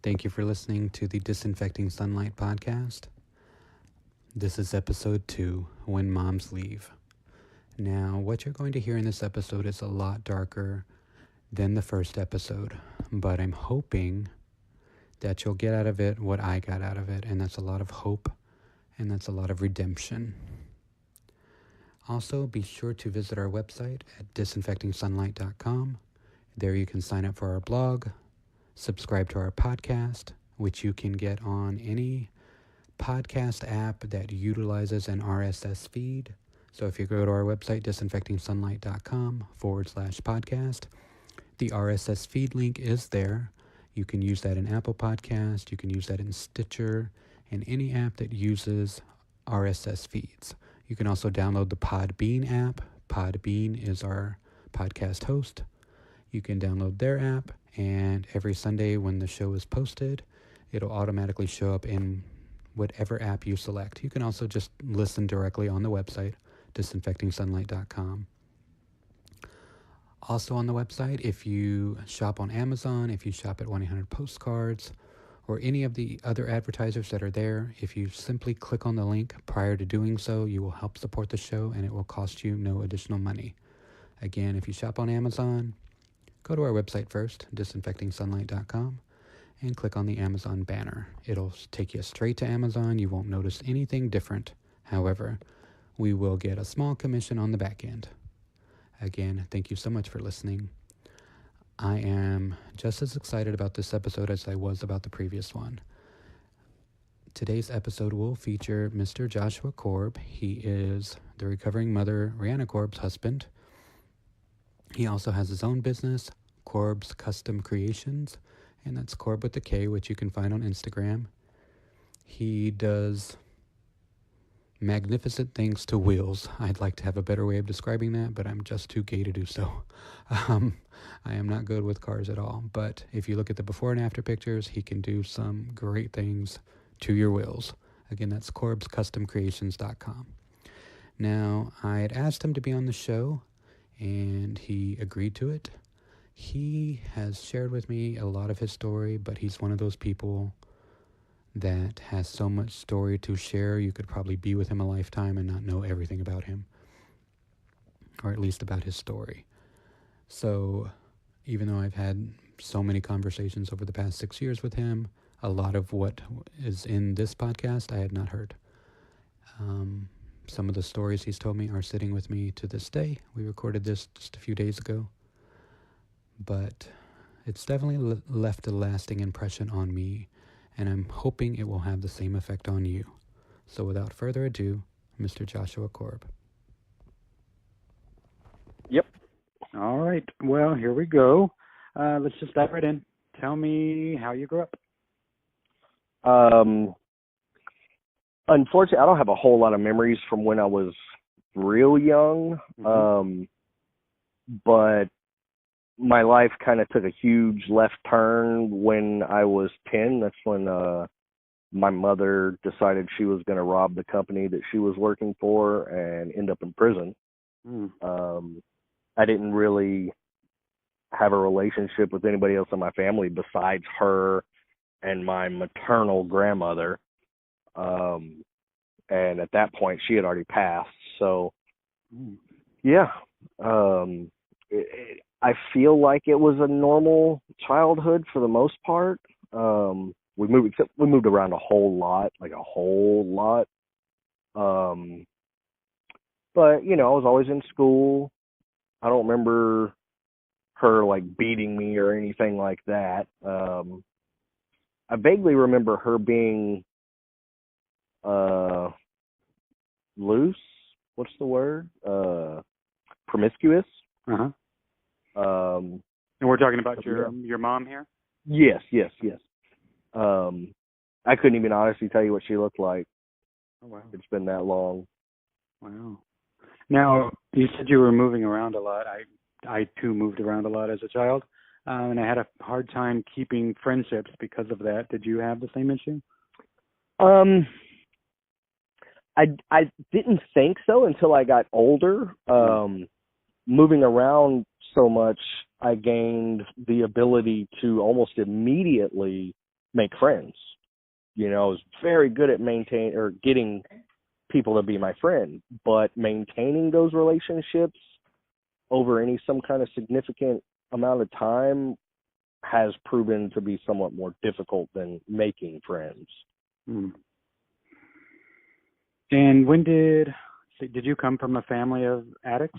Thank you for listening to the Disinfecting Sunlight podcast. This is episode 2, When Moms Leave. Now, what you're going to hear in this episode is a lot darker than the first episode, but I'm hoping that you'll get out of it what I got out of it, and that's a lot of hope, and that's a lot of redemption. Also, be sure to visit our website at disinfectingsunlight.com. There you can sign up for our blog, subscribe to our podcast, which you can get on any podcast app that utilizes an RSS feed. So if you go to our website, disinfectingsunlight.com/podcast, the RSS feed link is there. You can use that in Apple Podcast, you can use that in Stitcher, and any app that uses RSS feeds. You can also download the Podbean app. Podbean is our podcast host. You can download their app, and every Sunday when the show is posted, it'll automatically show up in whatever app you select. You can also just listen directly on the website, disinfectingsunlight.com. Also on the website, if you shop on Amazon, if you shop at 1-800-Postcards, or any of the other advertisers that are there, if you simply click on the link prior to doing so, you will help support the show and it will cost you no additional money. Again, if you shop on Amazon, go to our website first, disinfectingsunlight.com, and click on the Amazon banner. It'll take you straight to Amazon. You won't notice anything different. However, we will get a small commission on the back end. Again, thank you so much for listening. I am just as excited about this episode as I was about the previous one. Today's episode will feature Mr. Joshua Korb. He is the recovering mother, Rihanna Korb's husband. He also has his own business, Korb's Custom Creations, and that's Korb with a K, which you can find on Instagram. He does magnificent things to wheels. I'd like to have a better way of describing that, but I'm just too gay to do so. I am not good with cars at all, but if you look at the before and after pictures, he can do some great things to your wheels. Again, that's korbscustomcreations.com. Now, I had asked him to be on the show, and he agreed to it. He has shared with me a lot of his story, but he's one of those people that has so much story to share. You could probably be with him a lifetime and not know everything about him, or at least about his story. So even though I've had so many conversations over the past 6 years with him, a lot of what is in this podcast I had not heard. Some of the stories he's told me are sitting with me to this day. We recorded this just a few days ago, but it's definitely left a lasting impression on me, and I'm hoping it will have the same effect on you. So without further ado, Mr. Joshua Korb. Yep. All right. Well, here we go. Let's just dive right in. Tell me how you grew up. Unfortunately, I don't have a whole lot of memories from when I was real young, but my life kind of took a huge left turn when I was 10. That's when my mother decided she was going to rob the company that she was working for and end up in prison. I didn't really have a relationship with anybody else in my family besides her and my maternal grandmother. And at that point, she had already passed. So, yeah. I feel like it was a normal childhood for the most part. We moved around a whole lot. But you know, I was always in school. I don't remember her like beating me or anything like that. I vaguely remember her being loose. What's the word? Promiscuous. And we're talking about your mom here? Yes. I couldn't even honestly tell you what she looked like. Oh, wow. It's been that long. Wow. Now, you said you were moving around a lot. I too moved around a lot as a child, and I had a hard time keeping friendships because of that. Did you have the same issue? I didn't think so until I got older. Moving around so much, I gained the ability to almost immediately make friends. You know, I was very good at getting people to be my friend, but maintaining those relationships over some kind of significant amount of time has proven to be somewhat more difficult than making friends. Hmm. And did you come from a family of addicts?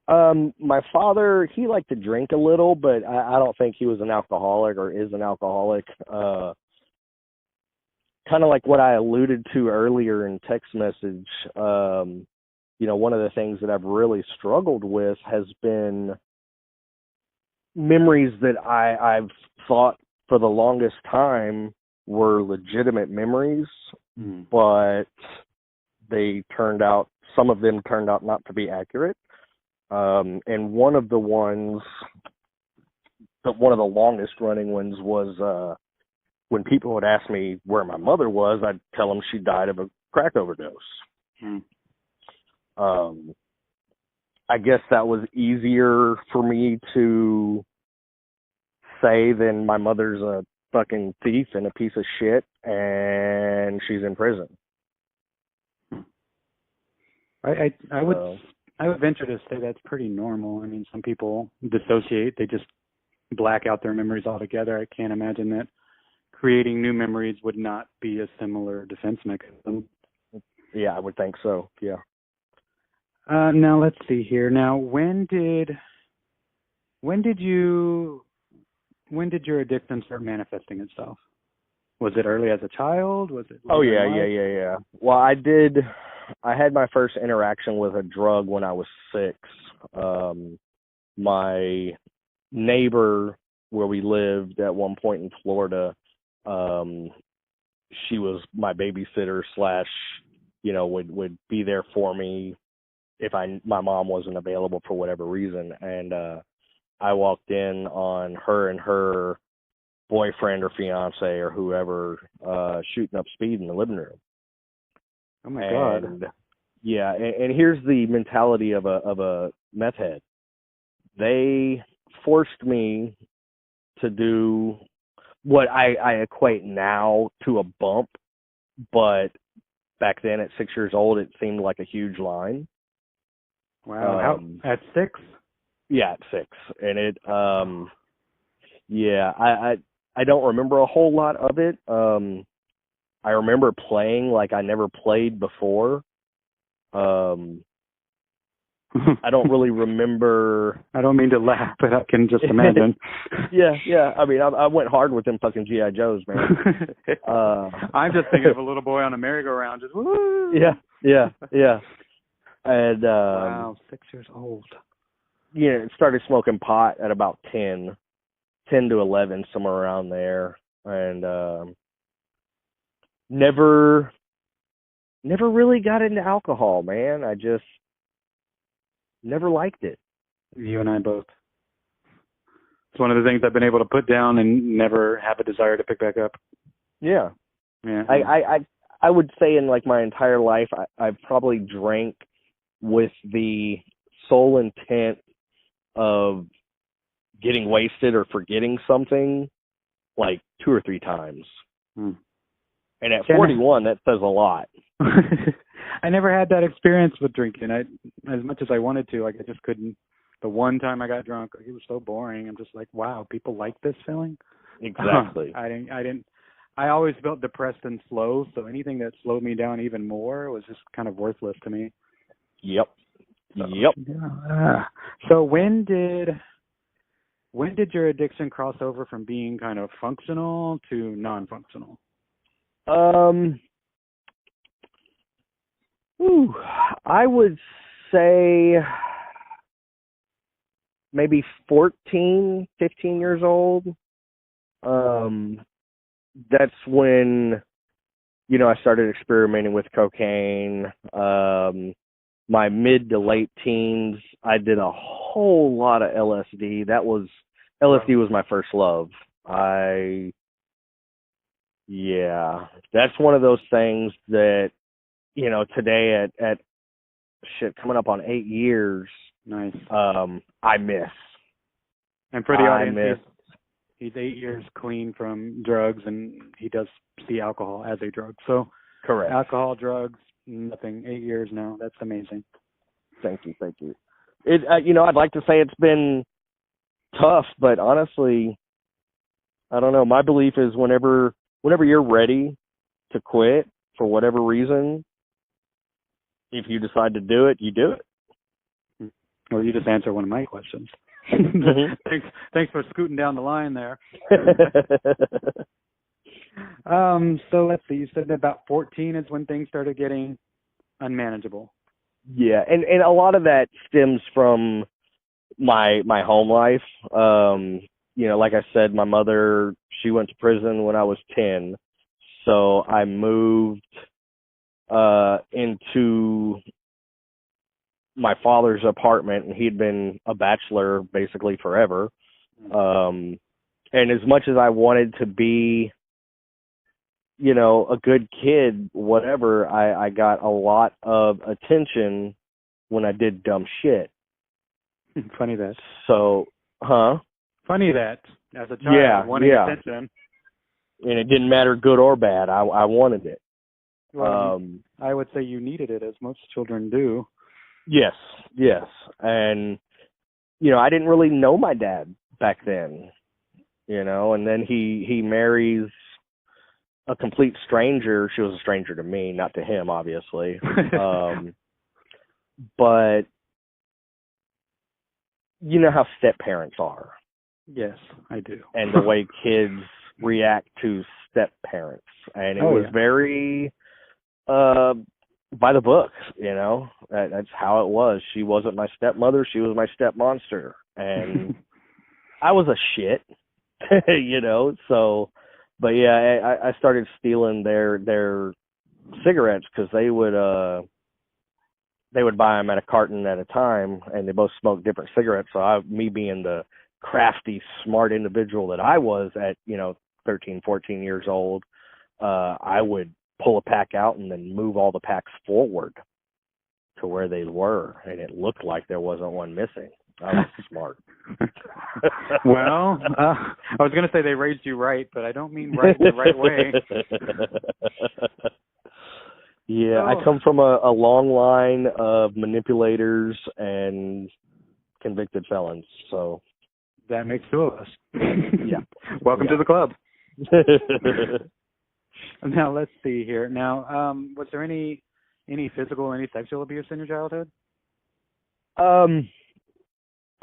My father, he liked to drink a little, but I don't think he was an alcoholic or is an alcoholic. Kind of like what I alluded to earlier in text message, you know, one of the things that I've really struggled with has been memories that I've thought for the longest time were legitimate memories, but some of them turned out not to be accurate. And one of the longest running ones was when people would ask me where my mother was, I'd tell them she died of a crack overdose. I guess that was easier for me to say than my mother's a fucking thief and a piece of shit and she's in prison. I would venture to say that's pretty normal. I mean, some people dissociate; they just black out their memories altogether. I can't imagine that creating new memories would not be a similar defense mechanism. Yeah, I would think so. Yeah. Now let's see here. Now, when did your addiction start manifesting itself? Was it early as a child? Was it? Oh yeah. Well, I had my first interaction with a drug when I was 6. My neighbor where we lived at one point in Florida, she was my babysitter / you know, would be there for me if my mom wasn't available for whatever reason. And I walked in on her and her boyfriend or fiance or whoever shooting up speed in the living room. Oh my God. Yeah, and here's the mentality of a meth head. They forced me to do what I equate now to a bump, but back then at 6 years old it seemed like a huge line. Wow. At 6? Yeah, at 6. And it yeah, I don't remember a whole lot of it. I remember playing like I never played before. I don't really remember. I don't mean to laugh, but I can just imagine. Yeah. I mean, I went hard with them fucking G.I. Joes, man. I'm just thinking of a little boy on a merry-go-round, just woo. Yeah. And wow, 6 years old. Yeah, started smoking pot at about 10 to 11, somewhere around there, and never really got into alcohol, man. I just never liked it. You and I both. It's one of the things I've been able to put down and never have a desire to pick back up. Yeah. Yeah. I would say in like my entire life, I've probably drank with the sole intent of getting wasted or forgetting something like 2 or 3 times. And at 41, that says a lot. I never had that experience with drinking. As much as I wanted to, like I just couldn't. The one time I got drunk, it was so boring. I'm just like, wow, people like this feeling? Exactly. I always felt depressed and slow, so anything that slowed me down even more was just kind of worthless to me. Yep. So, yeah. So when did your addiction cross over from being kind of functional to non-functional? I would say maybe 14, 15 years old. That's when, you know, I started experimenting with cocaine. My mid to late teens, I did a whole lot of LSD. LSD was my first love. That's one of those things that, you know, today at shit coming up on 8 years, nice. I miss. And for the audience, He's 8 years clean from drugs, and he does see alcohol as a drug. So Correct. alcohol, drugs, nothing. 8 years now. That's amazing. Thank you. It, I'd like to say it's been tough, but honestly, I don't know. My belief is whenever you're ready to quit for whatever reason, if you decide to do it, you do it. Well, you just answered one of my questions. Mm-hmm. Thanks for scooting down the line there. So let's see. You said that about 14 is when things started getting unmanageable. Yeah, and a lot of that stems from my home life. Like I said, my mother, she went to prison when I was 10, so I moved into my father's apartment, and he'd been a bachelor basically forever. And as much as I wanted to be, a good kid, whatever, I got a lot of attention when I did dumb shit. Funny that. So, Funny that, as a child, wanting attention. And it didn't matter good or bad. I wanted it. Well, I would say you needed it, as most children do. Yes. And, I didn't really know my dad back then, and then he marries a complete stranger. She was a stranger to me, not to him, obviously. But you know how step parents are. Yes, I do. And the way kids react to step parents. And it was very by the book, That's how it was. She wasn't my stepmother, she was my step monster. And I was a shit, so, but yeah, I started stealing their cigarettes because they would buy them at a carton at a time, and they both smoked different cigarettes. So me being the crafty, smart individual that I was at, 13, 14 years old, I would pull a pack out and then move all the packs forward to where they were, and it looked like there wasn't one missing. I was smart. Well, I was going to say they raised you right, but I don't mean right in the right way. Yeah, I come from a long line of manipulators and convicted felons, so that makes two of us. Yeah. Welcome to the club. Now let's see here. Now, was there any physical, any sexual abuse in your childhood?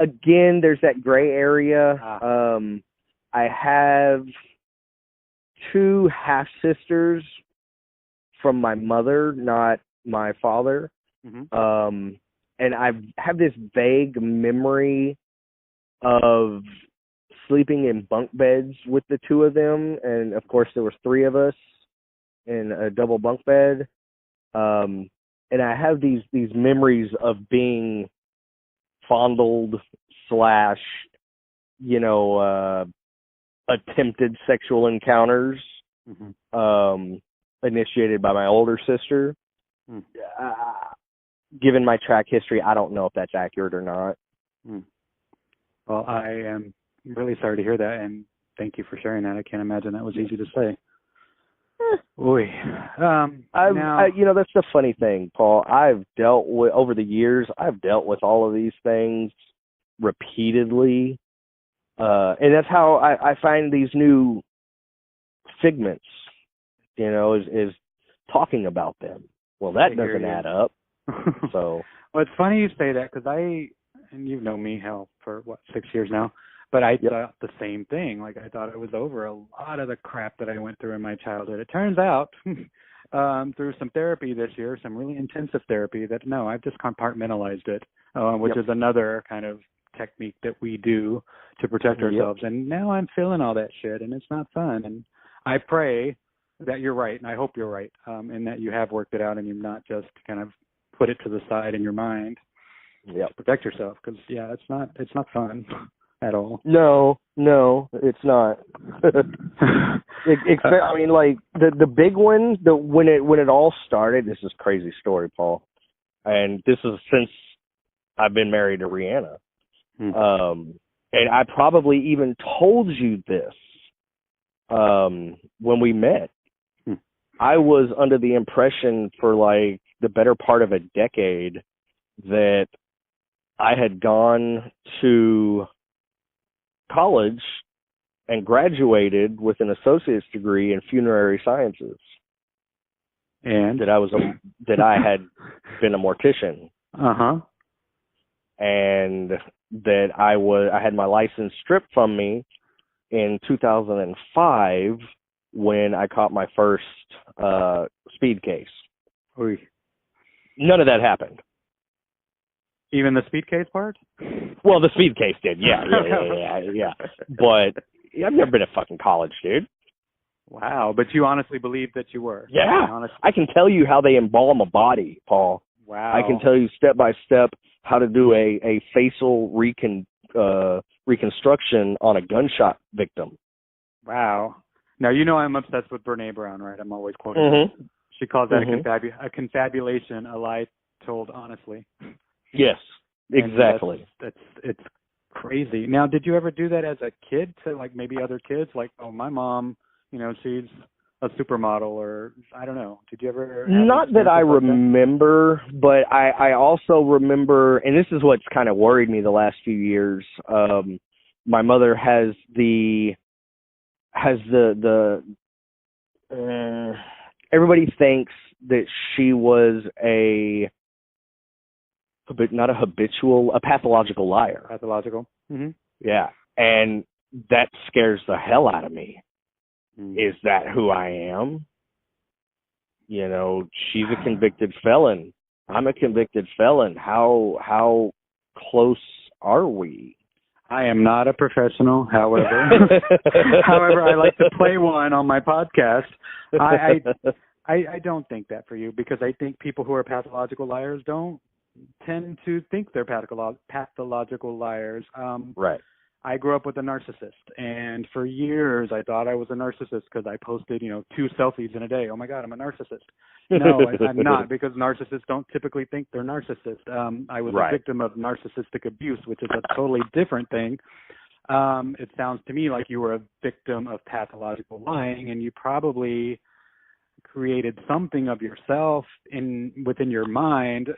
Again, there's that gray area. I have two half sisters from my mother, not my father. Mm-hmm. And I have this vague memory of sleeping in bunk beds with the two of them, and of course there was three of us in a double bunk bed. And I have these memories of being fondled / attempted sexual encounters, mm-hmm. Initiated by my older sister. Mm. Given my track history, I don't know if that's accurate or not. Mm. Well, I am really sorry to hear that, and thank you for sharing that. I can't imagine that was easy to say. Oy. That's the funny thing, Paul. Over the years, I've dealt with all of these things repeatedly. And that's how I find these new figments, is talking about them. Well, that doesn't add up. So, well, it's funny you say that, because and you've known me, for 6 years now, but I thought the same thing. Like, I thought it was over a lot of the crap that I went through in my childhood. It turns out, through some therapy this year, some really intensive therapy, that no, I've just compartmentalized it, which is another kind of technique that we do to protect ourselves. And now I'm feeling all that shit, and it's not fun. And I pray that you're right, and I hope you're right, and that you have worked it out, and you've not just kind of put it to the side in your mind. Yeah, protect yourself, because it's not fun at all. No, it's not. I mean, like the big one, when it all started. This is a crazy story, Paul, and this is since I've been married to Rihanna. and I probably even told you this when we met. I was under the impression for like the better part of a decade that I had gone to college and graduated with an associate's degree in funerary sciences. And that I had been a mortician. Uh-huh. And that I had my license stripped from me in 2005 when I caught my first speed case. Oy. None of that happened. Even the speed case part? Well, the speed case did, yeah. But I've never been to fucking college, dude. Wow, but you honestly believe that you were? Yeah, I can tell you how they embalm a body, Paul. Wow. I can tell you step by step how to do a facial reconstruction on a gunshot victim. Wow. Now, you know I'm obsessed with Brene Brown, right? I'm always quoting her. She calls that a confabulation, a lie told honestly. Yes, exactly. It's crazy. Now, did you ever do that as a kid to like maybe other kids? Like, oh, my mom, you know, she's a supermodel, or I don't know. Did you ever? Not that I remember, but I also remember, and this is what's kind of worried me the last few years. My mother has everybody thinks that she was a pathological liar. Pathological. Mm-hmm. Yeah, and that scares the hell out of me. Is that who I am? You know, she's a convicted felon. I'm a convicted felon. How close are we? I am not a professional, however. However, I like to play one on my podcast. I don't think that for you, because I think people who are pathological liars don't tend to think they're pathological liars. Right. I grew up with a narcissist, and for years I thought I was a narcissist because I posted, 2 selfies in a day. Oh my God, I'm a narcissist. No, I'm not, because narcissists don't typically think they're narcissists. I was a victim of narcissistic abuse, which is a totally different thing. It sounds to me like you were a victim of pathological lying, and you probably created something of yourself within your mind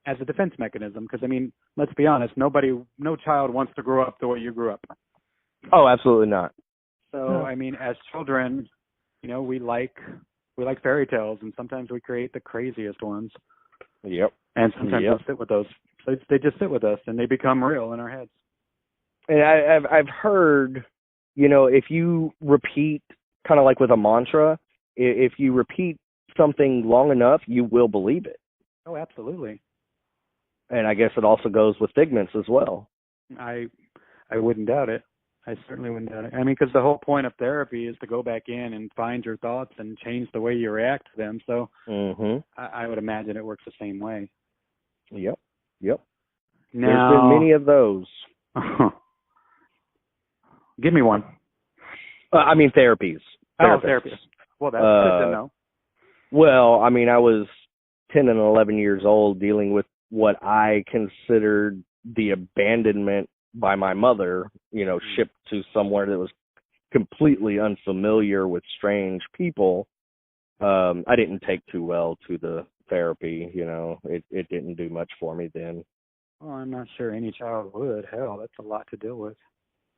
as a defense mechanism. Because, I mean, let's be honest, no child wants to grow up the way you grew up. Oh, absolutely not. So, I mean, as children, we like fairy tales, and sometimes we create the craziest ones. Yep. And sometimes they'll sit with those. So they just sit with us, and they become real in our heads. And I've heard, if you repeat, kind of like with a mantra, if you repeat something long enough, you will believe it. Oh, absolutely. And I guess it also goes with figments as well. I wouldn't doubt it. I certainly wouldn't doubt it. I mean, because the whole point of therapy is to go back in and find your thoughts and change the way you react to them. So I would imagine it works the same way. Yep. Now, there's been many of those. Give me one. I mean, therapies. Oh, therapies. Well, that's good to know. Well, I mean, I was 10 and 11 years old dealing with what I considered the abandonment by my mother, shipped to somewhere that was completely unfamiliar with strange people. I didn't take too well to the therapy, it didn't do much for me then. Well, I'm not sure any child would. Hell, that's a lot to deal with.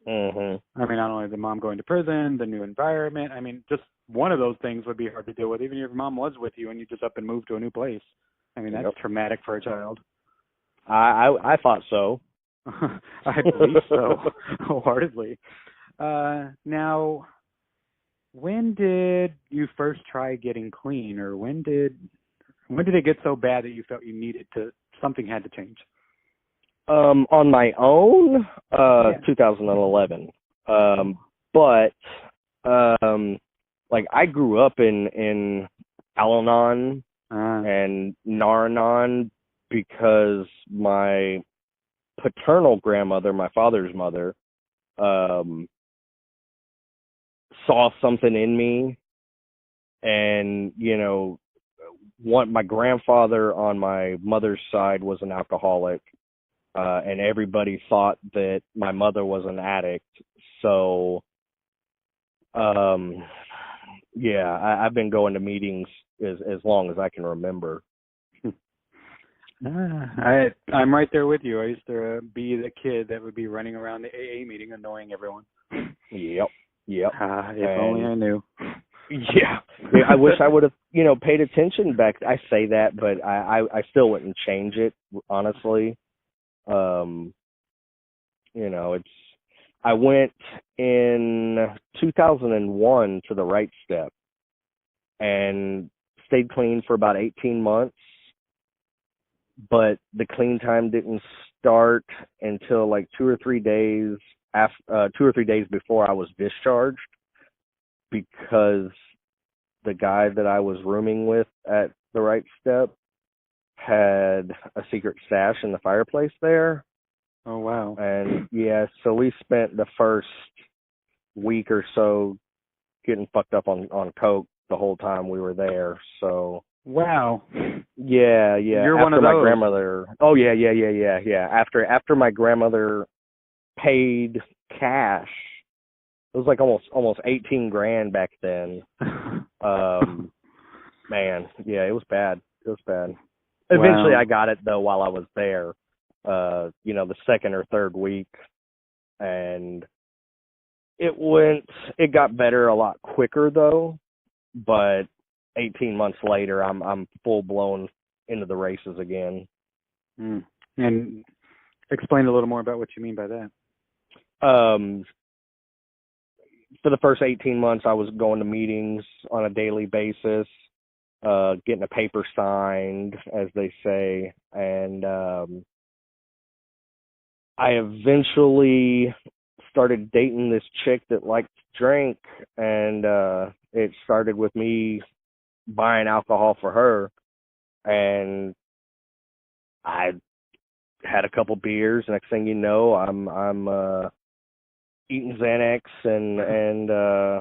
Mm-hmm. I mean, not only the mom going to prison, the new environment. I mean, just one of those things would be hard to deal with, even if your mom was with you and you just up and moved to a new place. I mean, that's traumatic for a child. I thought so. I believe so, wholeheartedly. Now, when did you first try getting clean, or when did it get so bad that you felt you something had to change? On my own, 2011. But like I grew up in Al-Anon and Nar-Anon because my paternal grandmother, my father's mother, saw something in me, and my grandfather on my mother's side was an alcoholic, and everybody thought that my mother was an addict. So, yeah, I've been going to meetings as long as I can remember. I'm right there with you. I used to be the kid that would be running around the AA meeting annoying everyone. Yep. If only I knew. Yeah, I wish I would have, paid attention back. I say that, but I still wouldn't change it, honestly. It's. I went in 2001 to the Right Step and stayed clean for about 18 months, but the clean time didn't start until like 2 or 3 days before I was discharged, because the guy that I was rooming with at the Right Step had a secret stash in the fireplace there. Oh, wow. And yeah, so we spent the first week or so getting fucked up on coke the whole time we were there. So wow. Yeah. You're after one of my those. grandmother. Oh yeah. After my grandmother paid cash, it was like almost 18 grand back then. Man, yeah, it was bad. Eventually, Wow. I got it though while I was there. The second or third week, and it got better a lot quicker though. But 18 months later, I'm full blown into the races again. And explain a little more about what you mean by that. For the first 18 months, I was going to meetings on a daily basis, getting a paper signed, as they say, and I eventually started dating this chick that liked to drink, and it started with me buying alcohol for her, and I had a couple beers. Next thing you know, I'm eating Xanax and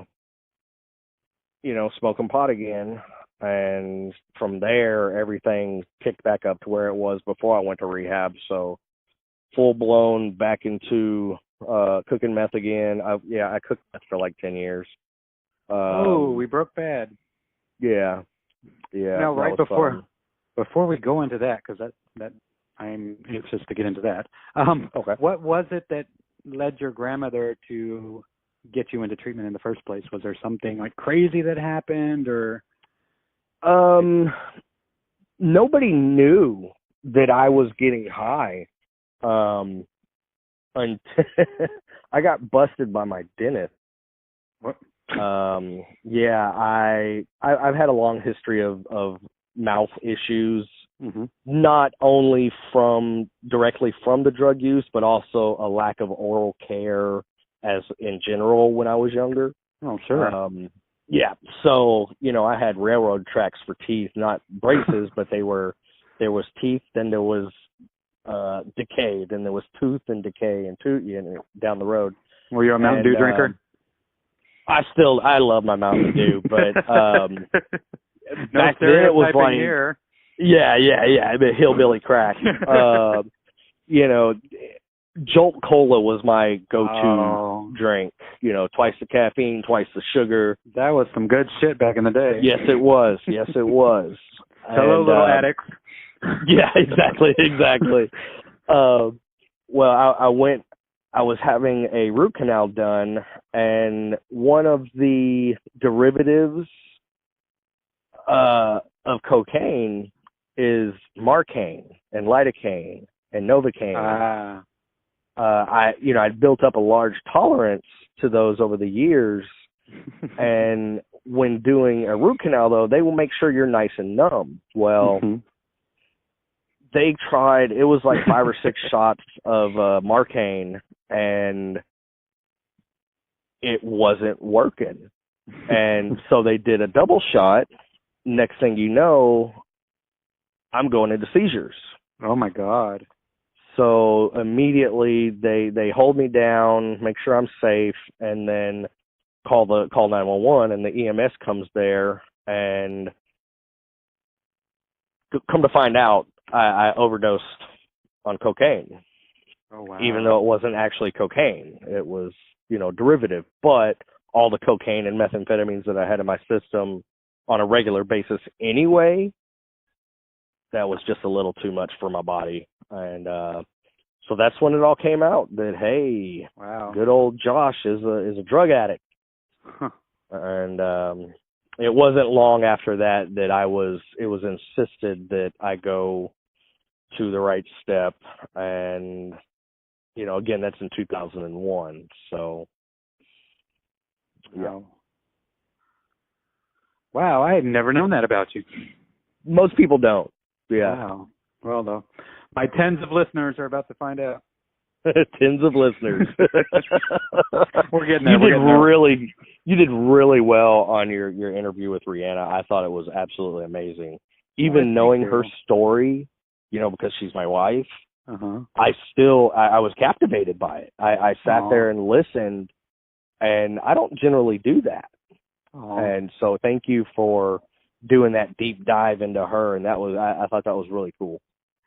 smoking pot again. And from there, everything kicked back up to where it was before I went to rehab. So full blown back into cooking meth again. I cooked meth for like 10 years. We broke bad. Yeah. Now, right before we go into that, because that I'm anxious to get into that. Okay. What was it that led your grandmother to get you into treatment in the first place? Was there something like crazy that happened, or? Nobody knew that I was getting high. Until I got busted by my dentist. What? Yeah, I've had a long history of mouth issues, not only directly from the drug use, but also a lack of oral care as in general when I was younger. Oh, sure. Yeah, so I had railroad tracks for teeth, not braces, but there was teeth, then there was decay, then there was tooth and decay and down the road. Were you a Mountain Dew drinker? I love my Mountain Dew, but back then it was like here. Yeah, the hillbilly crack. Jolt Cola was my go-to drink. Twice the caffeine, twice the sugar. That was some good shit back in the day. Yes, it was. Hello, little addicts. Yeah, exactly. I was having a root canal done, and one of the derivatives of cocaine is Marcaine and lidocaine and Novocaine. I'd built up a large tolerance to those over the years, and when doing a root canal, though, they will make sure you're nice and numb. Well, they tried, it was like 5 or 6 shots of Marcaine, and it wasn't working. And so they did a double shot. Next thing you know, I'm going into seizures. Oh, my God. So immediately they hold me down, make sure I'm safe, and then call 911, and the EMS comes there, and come to find out, I overdosed on cocaine. Oh wow. even though it wasn't actually cocaine. It was, derivative. But all the cocaine and methamphetamines that I had in my system on a regular basis anyway, that was just a little too much for my body. And so that's when it all came out that, hey, Wow. good old Josh is a drug addict. Huh. And it wasn't long after that it was insisted that I go to the right step. And, again, that's in 2001. So, yeah. Wow. Wow, I had never known that about you. Most people don't. Yeah. Wow. Well, though, my tens of listeners are about to find out. Tens of listeners. We're getting there. You did really well on your interview with Rihanna. I thought it was absolutely amazing. Even knowing her story, because she's my wife, uh-huh. I was captivated by it. I sat there and listened, and I don't generally do that. And so thank you for doing that deep dive into her, and I thought that was really cool.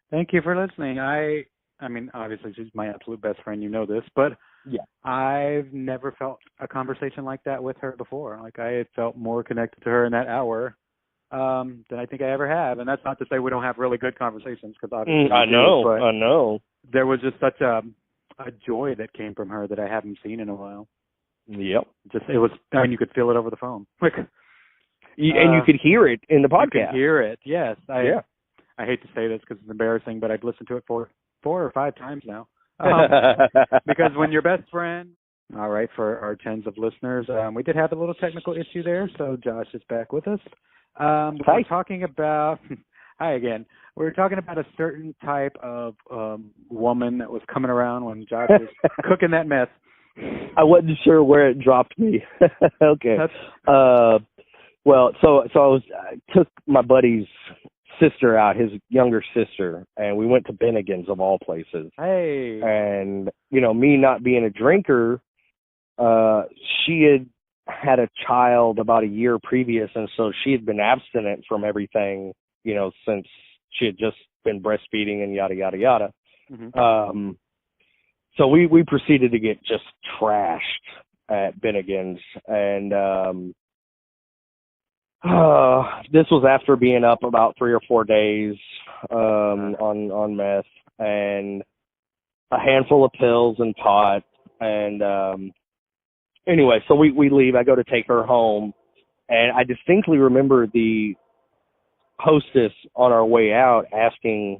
Thank you for listening. I mean, obviously she's my absolute best friend, you know this, but yeah, I've never felt a conversation like that with her before. Like I had felt more connected to her in that hour than I think I ever have. And that's not to say we don't have really good conversations, because obviously I know. There was just such a joy that came from her that I haven't seen in a while. Yep. You could feel it over the phone. Like, and you could hear it in the podcast. You could hear it, yes. I hate to say this because it's embarrassing, but I've listened to it 4 or 5 times now. Because when your best friend, all right, for our tens of listeners, we did have a little technical issue there, so Josh is back with us. We're talking about, hi again, we were talking about a certain type of woman that was coming around when Josh was cooking that mess. I wasn't sure where it dropped me. Okay. Well, so I took my buddy's sister out, his younger sister, and we went to Bennigan's of all places. Hey. And, me not being a drinker, she had a child about a year previous, and so she had been abstinent from everything, since she had just been breastfeeding and yada, yada, yada. Mm-hmm. So we proceeded to get just trashed at Bennigan's, and this was after being up about 3 or 4 days on meth and a handful of pills and pot. And anyway, so we leave. I go to take her home, and I distinctly remember the hostess on our way out asking,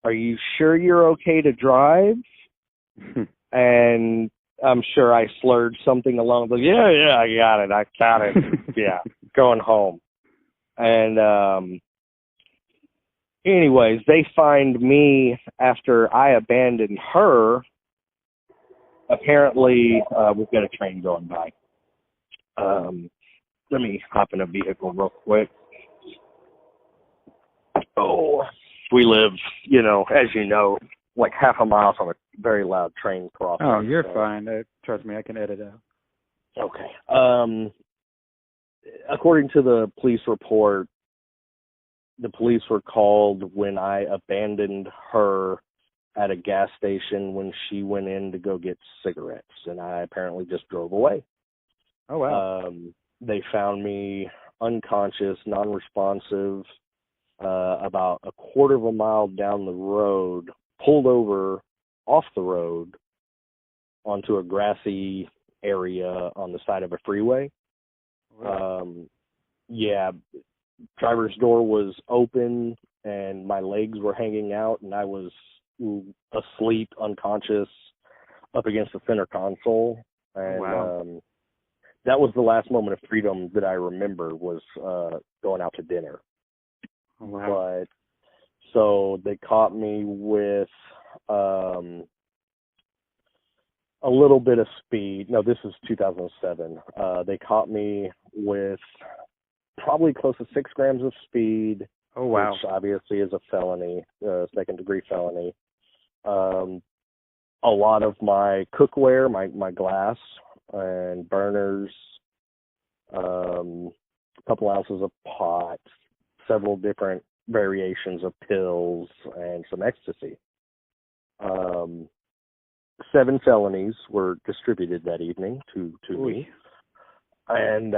"Are you sure you're okay to drive?" And I'm sure I slurred something along the, yeah, I got it. Yeah, going home. And anyways, they find me after I abandoned her. Apparently, we've got a train going by. Let me hop in a vehicle real quick. Oh, we live, as you know, like half a mile from a very loud train crossing. Oh, you're fine. Trust me, I can edit out. Okay. According to the police report, the police were called when I abandoned her at a gas station when she went in to go get cigarettes, and I apparently just drove away. Oh, wow. They found me unconscious, non-responsive, about a quarter of a mile down the road, pulled over off the road onto a grassy area on the side of a freeway. Wow. Yeah, driver's door was open and my legs were hanging out, and I was asleep, unconscious, up against the center console. And wow. That was the last moment of freedom that I remember, was going out to dinner. Wow. But so they caught me with a little bit of speed. No, this is 2007. They caught me with probably close to 6 grams of speed. Oh, wow. Which obviously is a felony, second-degree felony. A lot of my cookware, my glass and burners, a couple ounces of pot, several different variations of pills, and some ecstasy. 7 felonies were distributed that evening to me. And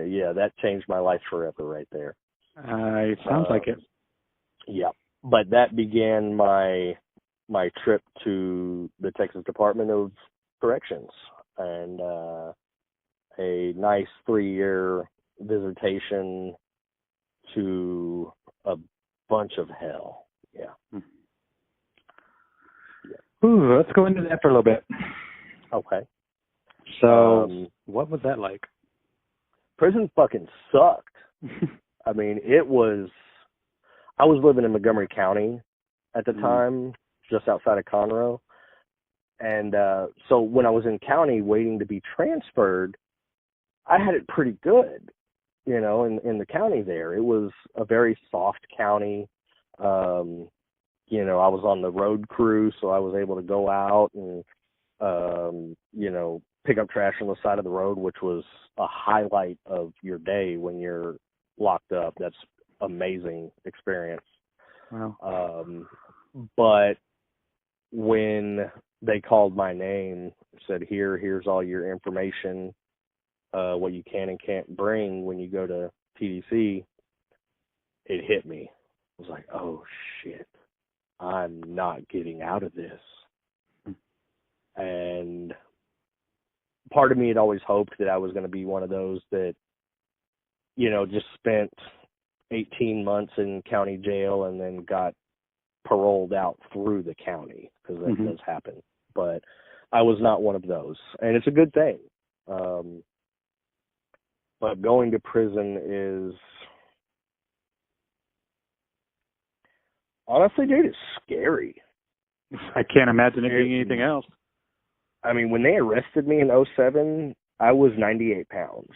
yeah, that changed my life forever right there. It sounds like it. Yeah. But that began my trip to the Texas Department of Corrections, and a nice 3-year visitation to a bunch of hell. Yeah. Ooh, let's go into that for a little bit. Okay. So, what was that like? Prison fucking sucked. I mean, I was living in Montgomery County at the time, just outside of Conroe. And so when I was in county waiting to be transferred, I had it pretty good, you know, in the county there. It was a very soft county. You know, I was on the road crew, so I was able to go out and, you know, pick up trash on the side of the road, which was a highlight of your day when you're locked up. That's amazing experience. Wow. But when they called my name, said, here's all your information, what you can and can't bring when you go to TDC, it hit me. I was like, oh shit, I'm not getting out of this. And part of me had always hoped that I was going to be one of those that, you know, just spent 18 months in county jail and then got paroled out through the county, because that does happen. But I was not one of those, and it's a good thing. But going to prison is, honestly, dude, it's scary. I can't imagine it being anything else. I mean, when they arrested me in 2007, I was 98 pounds.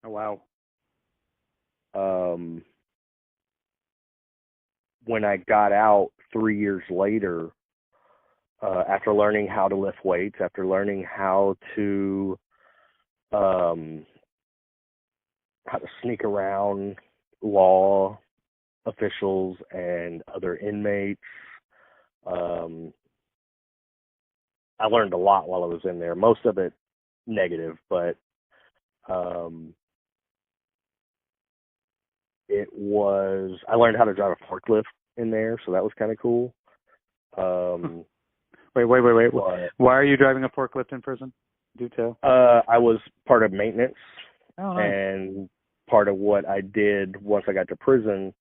Oh, wow. When I got out 3 years later, after learning how to lift weights, after learning how to sneak around law officials and other inmates, I learned a lot while I was in there. Most of it negative, but I learned how to drive a forklift in there, so that was kind of cool. Wait. Why are you driving a forklift in prison? Do tell. I was part of maintenance. Oh, nice. And part of what I did once I got to prison,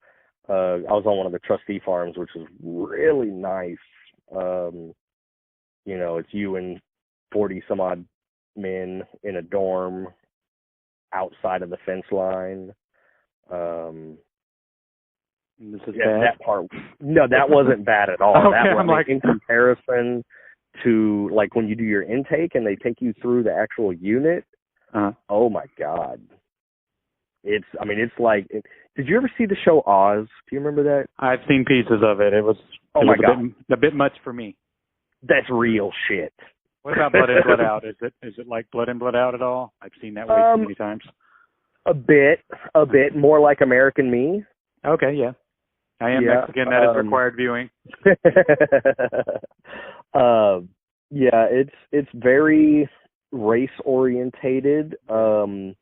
I was on one of the trustee farms, which is really nice. You know, it's you and 40 some odd men in a dorm outside of the fence line. This is bad? That part. No, that wasn't bad at all. Okay, that was I'm like, in comparison to like when you do your intake and they take you through the actual unit. Oh my God. It's like, did you ever see the show Oz? Do you remember that? I've seen pieces of it. It was a bit much for me. That's real shit. What about Blood In, Blood Out? Is it like Blood In, Blood Out at all? I've seen that way too many times. A bit more like American Me. Okay, yeah. I am Mexican. That is required viewing. Yeah, it's very race orientated. You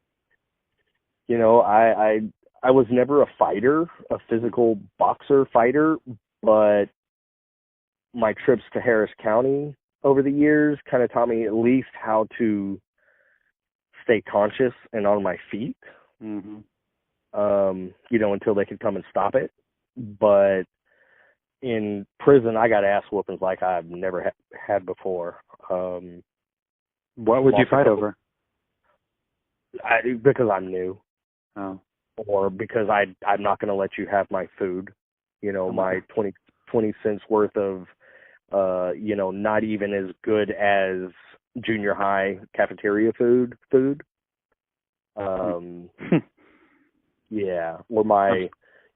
know, I was never a fighter, a physical boxer fighter, but my trips to Harris County over the years kind of taught me at least how to stay conscious and on my feet. You know, until they could come and stop it. But in prison, I got ass whoopings like I've never had before. What would you fight over? Because I'm new. Oh. Or because I'm not going to let you have my food. You know, my 20 cents worth of, you know, not even as good as junior high cafeteria food. Yeah. Or my,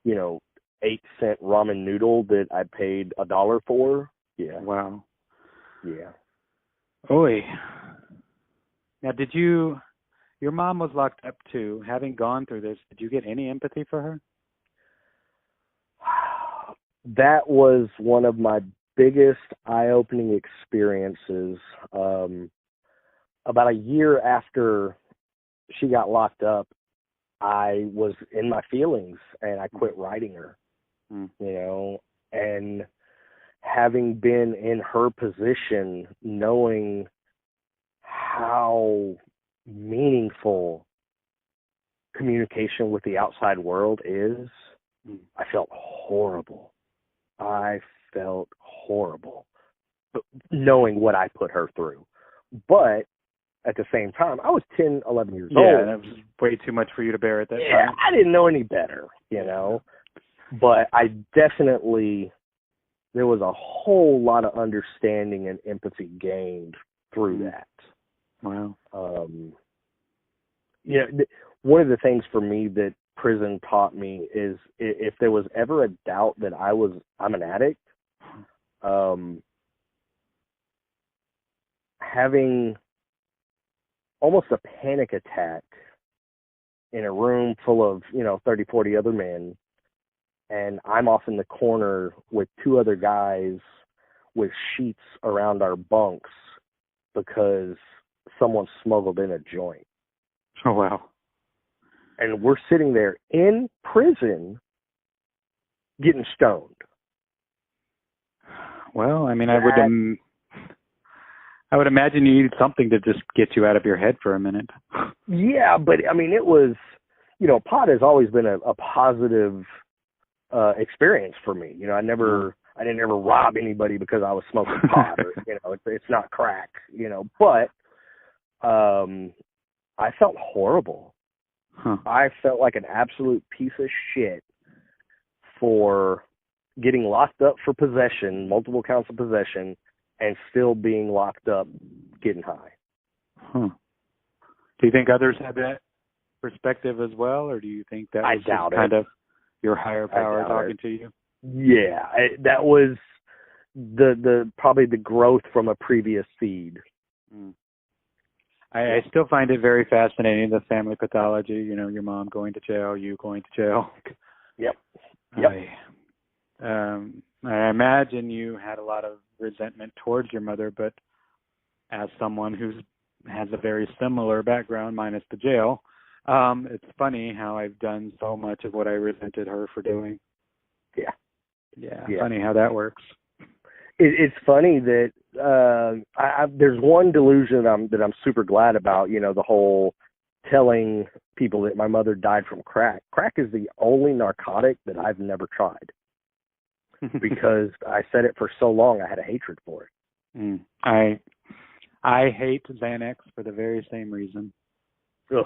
you know, 8-cent ramen noodle that I paid $1 for. Yeah. Wow. Yeah. Oy. Now, your mom was locked up too. Having gone through this, did you get any empathy for her? That was one of my biggest eye-opening experiences, about a year after she got locked up, I was in my feelings and I quit writing her, you know, and having been in her position, knowing how meaningful communication with the outside world is, I felt horrible. I felt horrible knowing what I put her through. But at the same time, I was 10, 11 years old. Yeah, that was way too much for you to bear at that time. I didn't know any better, you know. But I definitely, there was a whole lot of understanding and empathy gained through that. Wow. You know, one of the things for me that prison taught me is if there was ever a doubt that I'm an addict, having almost a panic attack in a room full of, 30, 40 other men, and I'm off in the corner with two other guys with sheets around our bunks because someone smuggled in a joint. Oh, wow. And we're sitting there in prison getting stoned. Well, I mean, I would imagine you needed something to just get you out of your head for a minute. Yeah, but I mean, it was, pot has always been a positive experience for me. I didn't ever rob anybody because I was smoking pot, or it's not crack, but I felt horrible. I felt like an absolute piece of shit for getting locked up for possession, multiple counts of possession, and still being locked up getting high. Do you think others had that perspective as well, or do you think that was just kind of your higher power talking to you? Yeah, that was the probably the growth from a previous seed. I still find it very fascinating, the family pathology, your mom going to jail, you going to jail. Yep. I imagine you had a lot of resentment towards your mother, but as someone who has a very similar background, minus the jail, it's funny how I've done so much of what I resented her for doing. Yeah. Funny how that works. It's funny that there's one delusion that I'm super glad about. The whole telling people that my mother died from crack. Crack is the only narcotic that I've never tried because I said it for so long. I had a hatred for it. I hate Xanax for the very same reason. Ugh.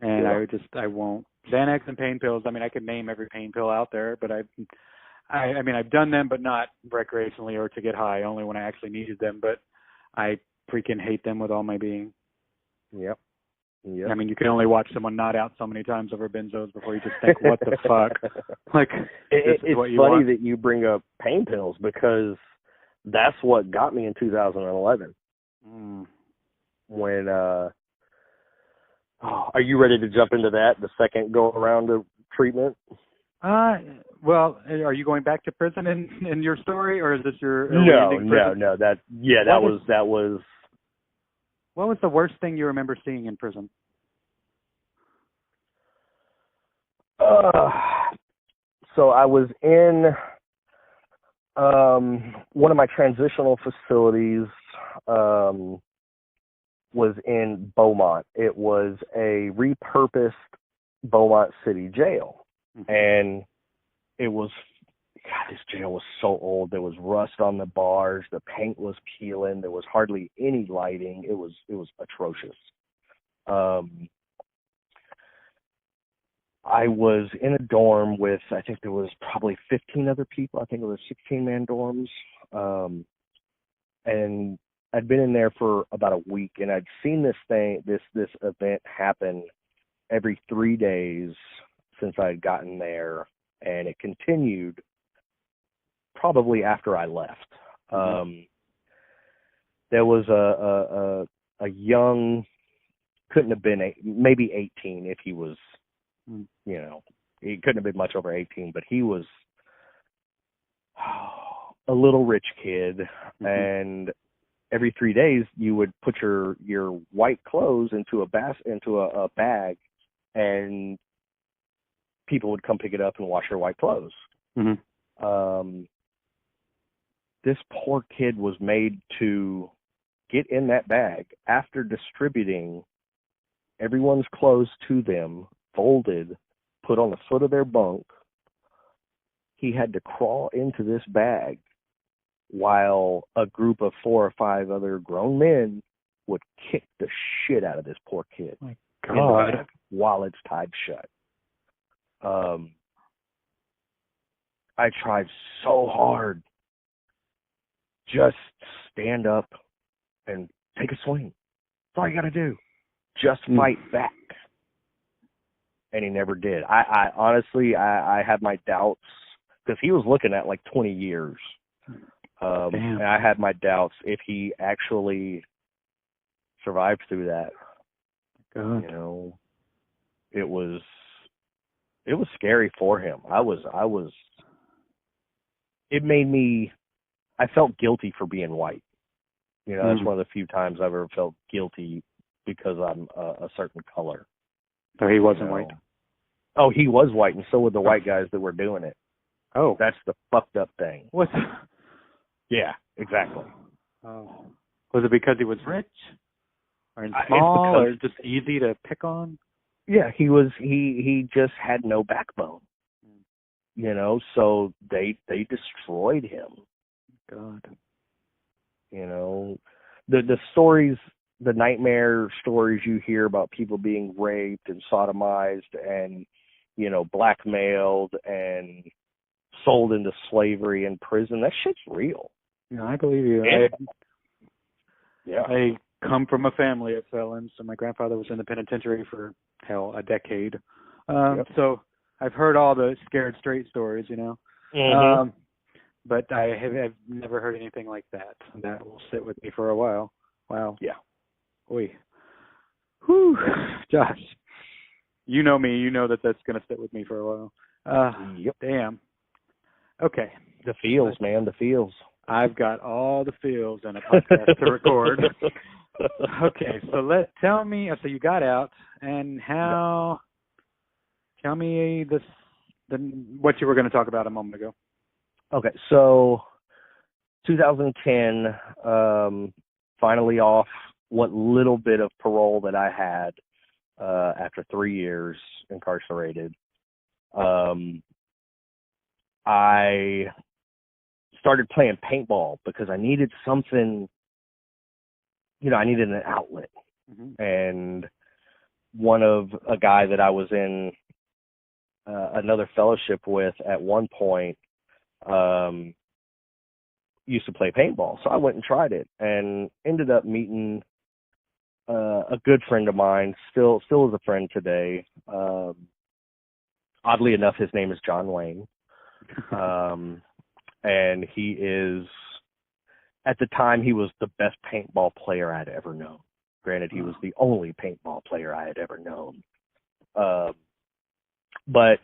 And I won't. Xanax and pain pills. I mean, I could name every pain pill out there, but I've done them, but not recreationally or to get high, only when I actually needed them. But I freaking hate them with all my being. Yep. I mean, you can only watch someone nod out so many times over benzos before you just think, what the fuck? Like, it's funny that you bring up pain pills because that's what got me in 2011. When, are you ready to jump into that, the second go around of treatment? Well, are you going back to prison in your story, or is this your No. That was. What was the worst thing you remember seeing in prison? So I was in one of my transitional facilities. Was in Beaumont. It was a repurposed Beaumont City jail. And it was, God, this jail was so old. There was rust on the bars. The paint was peeling. There was hardly any lighting. It was atrocious. I was in a dorm with, I think there was probably 15 other people. I think it was 16-man dorms. And I'd been in there for about a week, and I'd seen this event happen every 3 days since I'd gotten there, and it continued probably after I left. There was a young, couldn't have been maybe 18 if he was, he couldn't have been much over 18, but he was a little rich kid, and every 3 days you would put your white clothes into a bag, and people would come pick it up and wash your white clothes. This poor kid was made to get in that bag after distributing everyone's clothes to them, folded, put on the foot of their bunk. He had to crawl into this bag while a group of 4 or 5 other grown men would kick the shit out of this poor kid. My in the God. bag while it's tied shut. I tried so hard. Just stand up and take a swing. That's all you got to do. Just fight back. And he never did. I honestly had my doubts, because he was looking at like 20 years. And I had my doubts if he actually survived through that. God. You know, it was scary for him. I felt guilty for being white. You know, that's one of the few times I've ever felt guilty because I'm a certain color. So he wasn't white? Oh, he was white, and so were the white guys that were doing it. Oh. That's the fucked up thing. What? Yeah, exactly. Oh. Was it because he was rich? Or small? Or just easy to pick on? Yeah, he just had no backbone. You know, so they destroyed him. God. You know, the stories, the nightmare stories you hear about people being raped and sodomized and, you know, blackmailed and sold into slavery in prison, that shit's real. Yeah, I believe you. I come from a family of felons, so my grandfather was in the penitentiary for, a decade. So I've heard all the scared straight stories, you know. But I've never heard anything like that. That will sit with me for a while. Wow. Yeah. Oy. Whew. Josh, you know me. You know that's going to sit with me for a while. Yep. Damn. Okay. The feels, man. The feels. I've got all the feels in a podcast to record. Okay. So tell me. So you got out, and how? Tell me what you were going to talk about a moment ago. Okay, so 2010, finally off what little bit of parole that I had after 3 years incarcerated. I started playing paintball because I needed something, you know, I needed an outlet. And a guy that I was in another fellowship with at one point, used to play paintball. So I went and tried it and ended up meeting a good friend of mine, still is a friend today. Oddly enough, his name is John Wayne. And he is, at the time, he was the best paintball player I'd ever known. Granted, he was the only paintball player I had ever known. But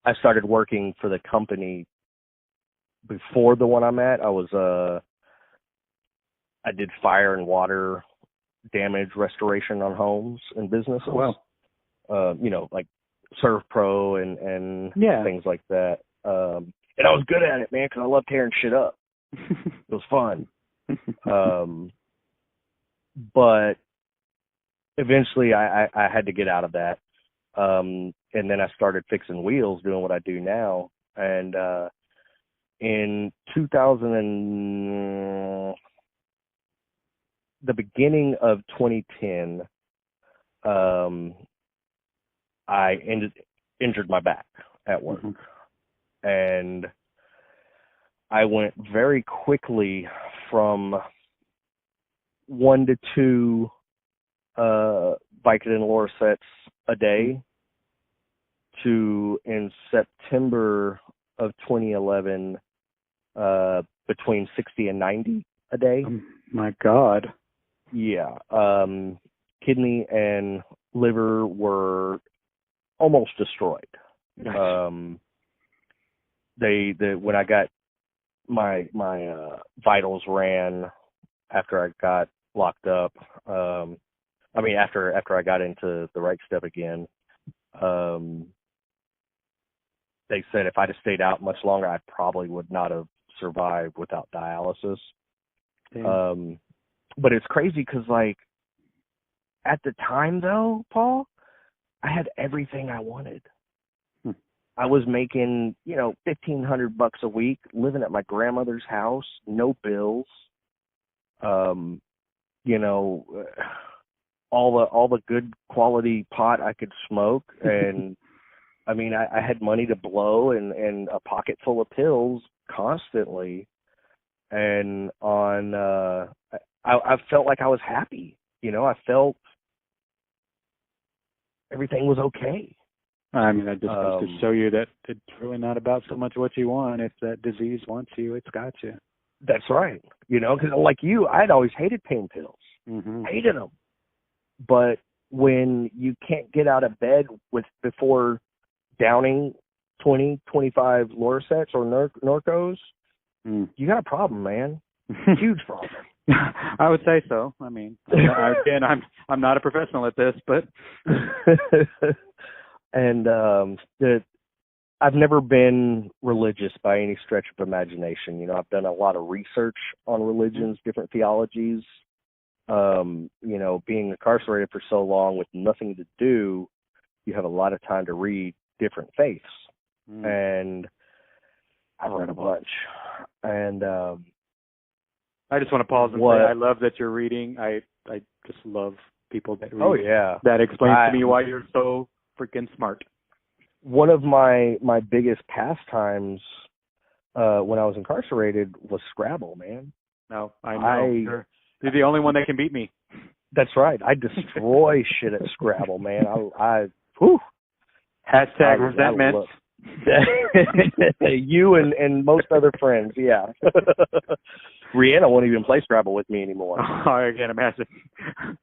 I started working for the company before the one I'm at. I did fire and water damage restoration on homes and businesses. Wow. You know, like Serve Pro and things like that. And I was good at it, man, because I love tearing shit up. It was fun. But eventually I had to get out of that. And then I started fixing wheels, doing what I do now. And in the beginning of 2010, I injured my back at work. And I went very quickly from 1 to 2 Vicodin Lorceps a day to, in September of 2011, between 60 and 90 a day. Oh, my God. Yeah. Kidney and liver were almost destroyed. Nice. When I got my vitals ran after I got locked up. After I got into the right step again. They said if I'd have stayed out much longer, I probably would not have survived without dialysis. But it's crazy because, like, at the time, though, Paul, I had everything I wanted. I was making, $1,500 a week, living at my grandmother's house, no bills. All the good quality pot I could smoke, and I mean, I had money to blow and a pocket full of pills constantly, and I felt like I was happy. I felt everything was okay. I mean, that just goes to show you that it's really not about so much what you want. If that disease wants you, it's got you. That's right. Because like you, I'd always hated pain pills. Mm-hmm. Hated them. But when you can't get out of bed before downing 20, 25 Lorceps or Norcos, you got a problem, man. Huge problem. I would say so. I mean, I'm not a professional at this, but and I've never been religious by any stretch of imagination. I've done a lot of research on religions, different theologies. Being incarcerated for so long with nothing to do, you have a lot of time to read different faiths. And I've read a bunch. And I just want to pause and say I love that you're reading. I just love people that read. Oh, yeah. That explains to me why you're so freaking smart. One of my biggest pastimes when I was incarcerated was Scrabble, man. No, I know. You're the only one that can beat me. That's right. I destroy shit at Scrabble, man. Hashtag resentment. You and most other friends, yeah. Rihanna won't even play Scrabble with me anymore. Oh, I can't imagine.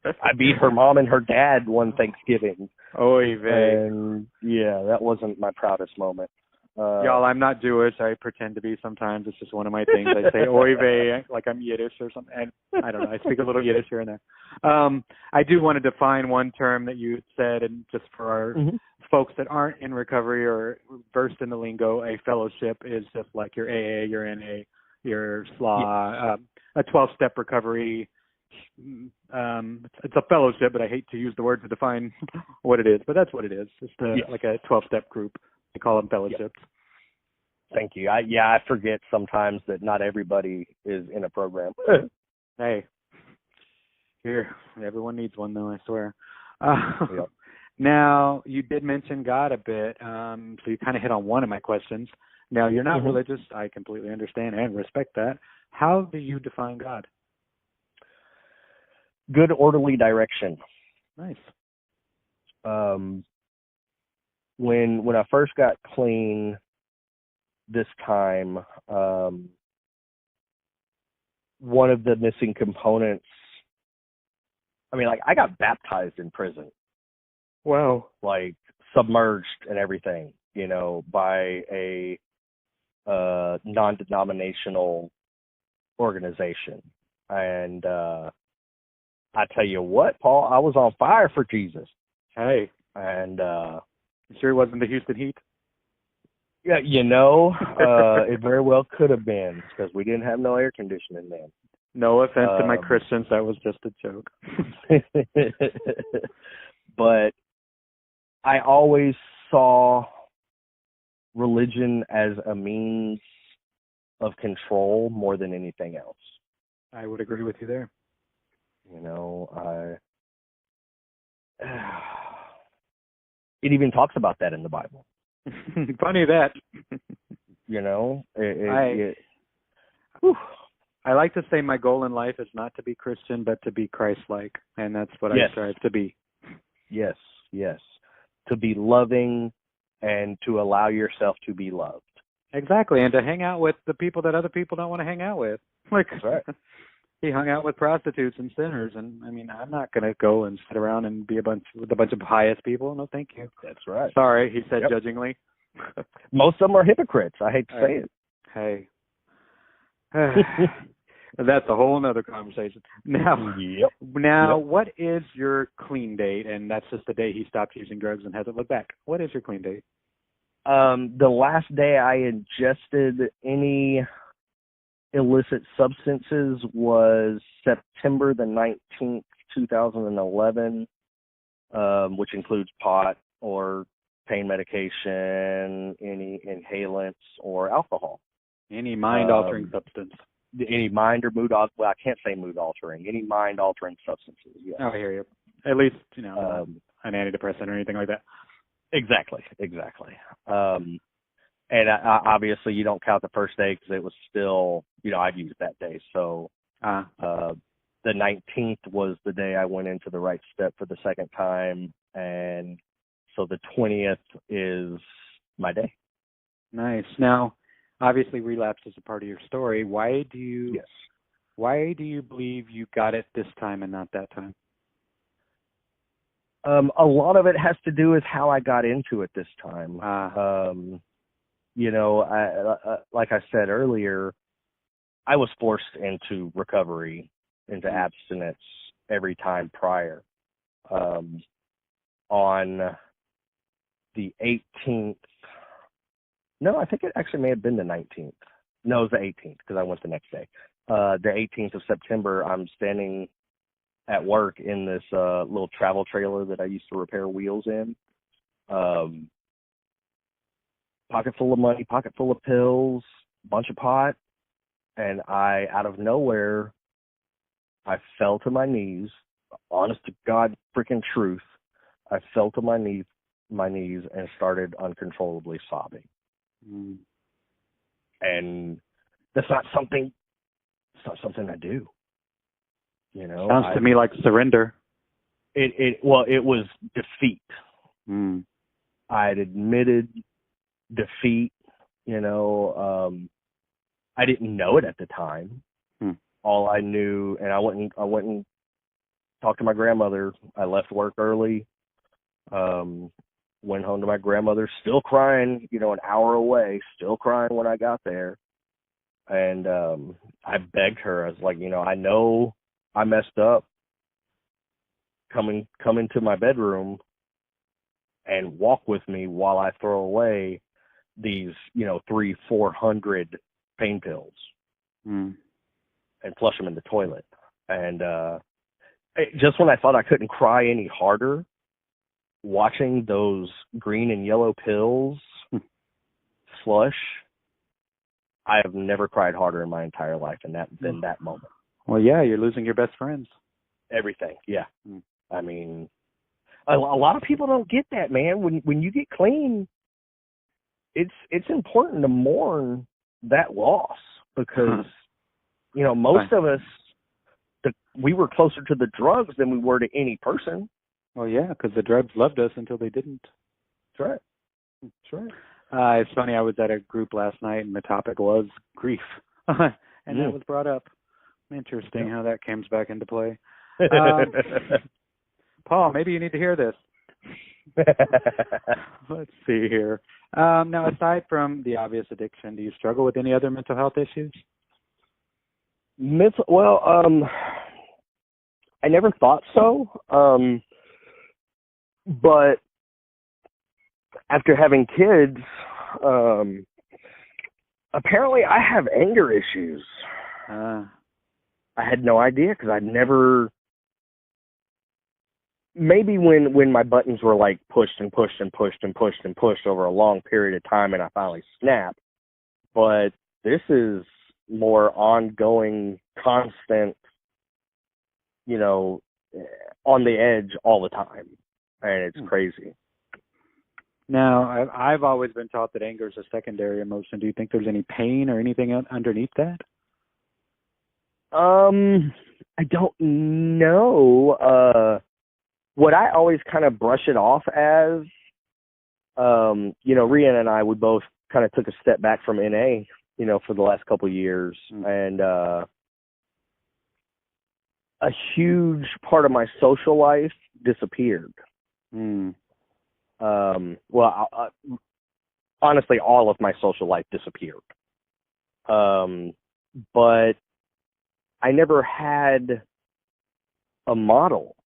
I beat her mom and her dad one Thanksgiving. Oy vey. And yeah, that wasn't my proudest moment. Y'all, I'm not Jewish. I pretend to be sometimes. It's just one of my things. I say oy vey like I'm Yiddish or something. And I don't know. I speak a little Yiddish here and there. I do want to define one term that you said, and just for our folks that aren't in recovery or versed in the lingo, a fellowship is just like your AA, your NA, your SLA, a 12-step recovery. It's a fellowship, but I hate to use the word to define what it is, but that's what it is. It's like a 12-step group. They call them fellowships. Thank you. I forget sometimes that not everybody is in a program. Hey, here, everyone needs one though, I swear. Now, you did mention God a bit, so you kind of hit on one of my questions. Now, you're not religious. I completely understand and respect that. How do you define God? Good, orderly direction. Nice. When I first got clean this time, one of the missing components, I got baptized in prison. Wow. Like submerged and everything, by a non-denominational organization. And I tell you what, Paul, I was on fire for Jesus. Hey. And you sure it wasn't the Houston Heat? Yeah, it very well could have been, because we didn't have no air conditioning then. No offense to my Christians, that was just a joke. But I always saw religion as a means of control more than anything else. I would agree with you there. It even talks about that in the Bible. Funny that. I like to say my goal in life is not to be Christian, but to be Christ-like, and that's what I strive to be. Yes. To be loving and to allow yourself to be loved. Exactly, and to hang out with the people that other people don't want to hang out with. That's right. He hung out with prostitutes and sinners, and I'm not going to go and sit around and be with a bunch of pious people. No, thank you. That's right. Sorry, he said judgingly. Most of them are hypocrites. I hate to say it. Hey, That's a whole nother conversation. Now, Yep. what is your clean date? And that's just the day he stopped using drugs and hasn't looked back. What is your clean date? The last day I ingested any illicit substances was September the 19th, 2011, which includes pot or pain medication, any inhalants, or alcohol. Any mind-altering substance? Any mind or mood, well, I can't say mood-altering, any mind-altering substances, yes. Oh, I hear you. At least, an antidepressant or anything like that. Exactly. And obviously you don't count the first day because it was still, I'd used that day. So the 19th was the day I went into the right step for the second time. And so the 20th is my day. Nice. Now, obviously relapse is a part of your story. Why do you believe you got it this time and not that time? A lot of it has to do with how I got into it this time. Like I said earlier, I was forced into recovery, into abstinence every time prior. On the 18th, no, I think it actually may have been the 19th. No, it was the 18th because I went the next day. The 18th of September, I'm standing at work in this little travel trailer that I used to repair wheels in. Pocket full of money, pocket full of pills, bunch of pot, and I, out of nowhere, I fell to my knees. Honest to God, freaking truth, I fell to my knees and started uncontrollably sobbing. And that's not something. It's not something I do. Sounds to me like surrender. It was defeat. I'd admitted defeat. I didn't know it at the time. All I knew, and I went and talked to my grandmother. I left work early. Went home to my grandmother, still crying. An hour away, still crying when I got there. And I begged her. I was like, I know I messed up. Come into my bedroom and walk with me while I throw away these, 300-400 pain pills and flush them in the toilet. And just when I thought I couldn't cry any harder, watching those green and yellow pills flush, I have never cried harder in my entire life than that moment. Well, yeah, you're losing your best friends. Everything, yeah. I mean, a lot of people don't get that, man. When you get clean, it's important to mourn that loss because, most of us, we were closer to the drugs than we were to any person. Well, yeah, because the drugs loved us until they didn't. That's right. It's funny, I was at a group last night, and the topic was grief, and that was brought up. Interesting how that comes back into play. Paul, maybe you need to hear this. Let's see here. Now, aside from the obvious addiction, do you struggle with any other mental health issues? I never thought so. But after having kids, apparently I have anger issues. I had no idea because I'd never. Maybe when my buttons were like pushed and pushed and pushed and pushed and pushed over a long period of time, and I finally snapped. But this is more ongoing, constant. On the edge all the time, and it's crazy. Now, I've always been taught that anger is a secondary emotion. Do you think there's any pain or anything underneath that? I don't know. What I always kind of brush it off as, Rhiannon and I, we both kind of took a step back from NA, for the last couple of years, and a huge part of my social life disappeared. Honestly, all of my social life disappeared. but I never had a model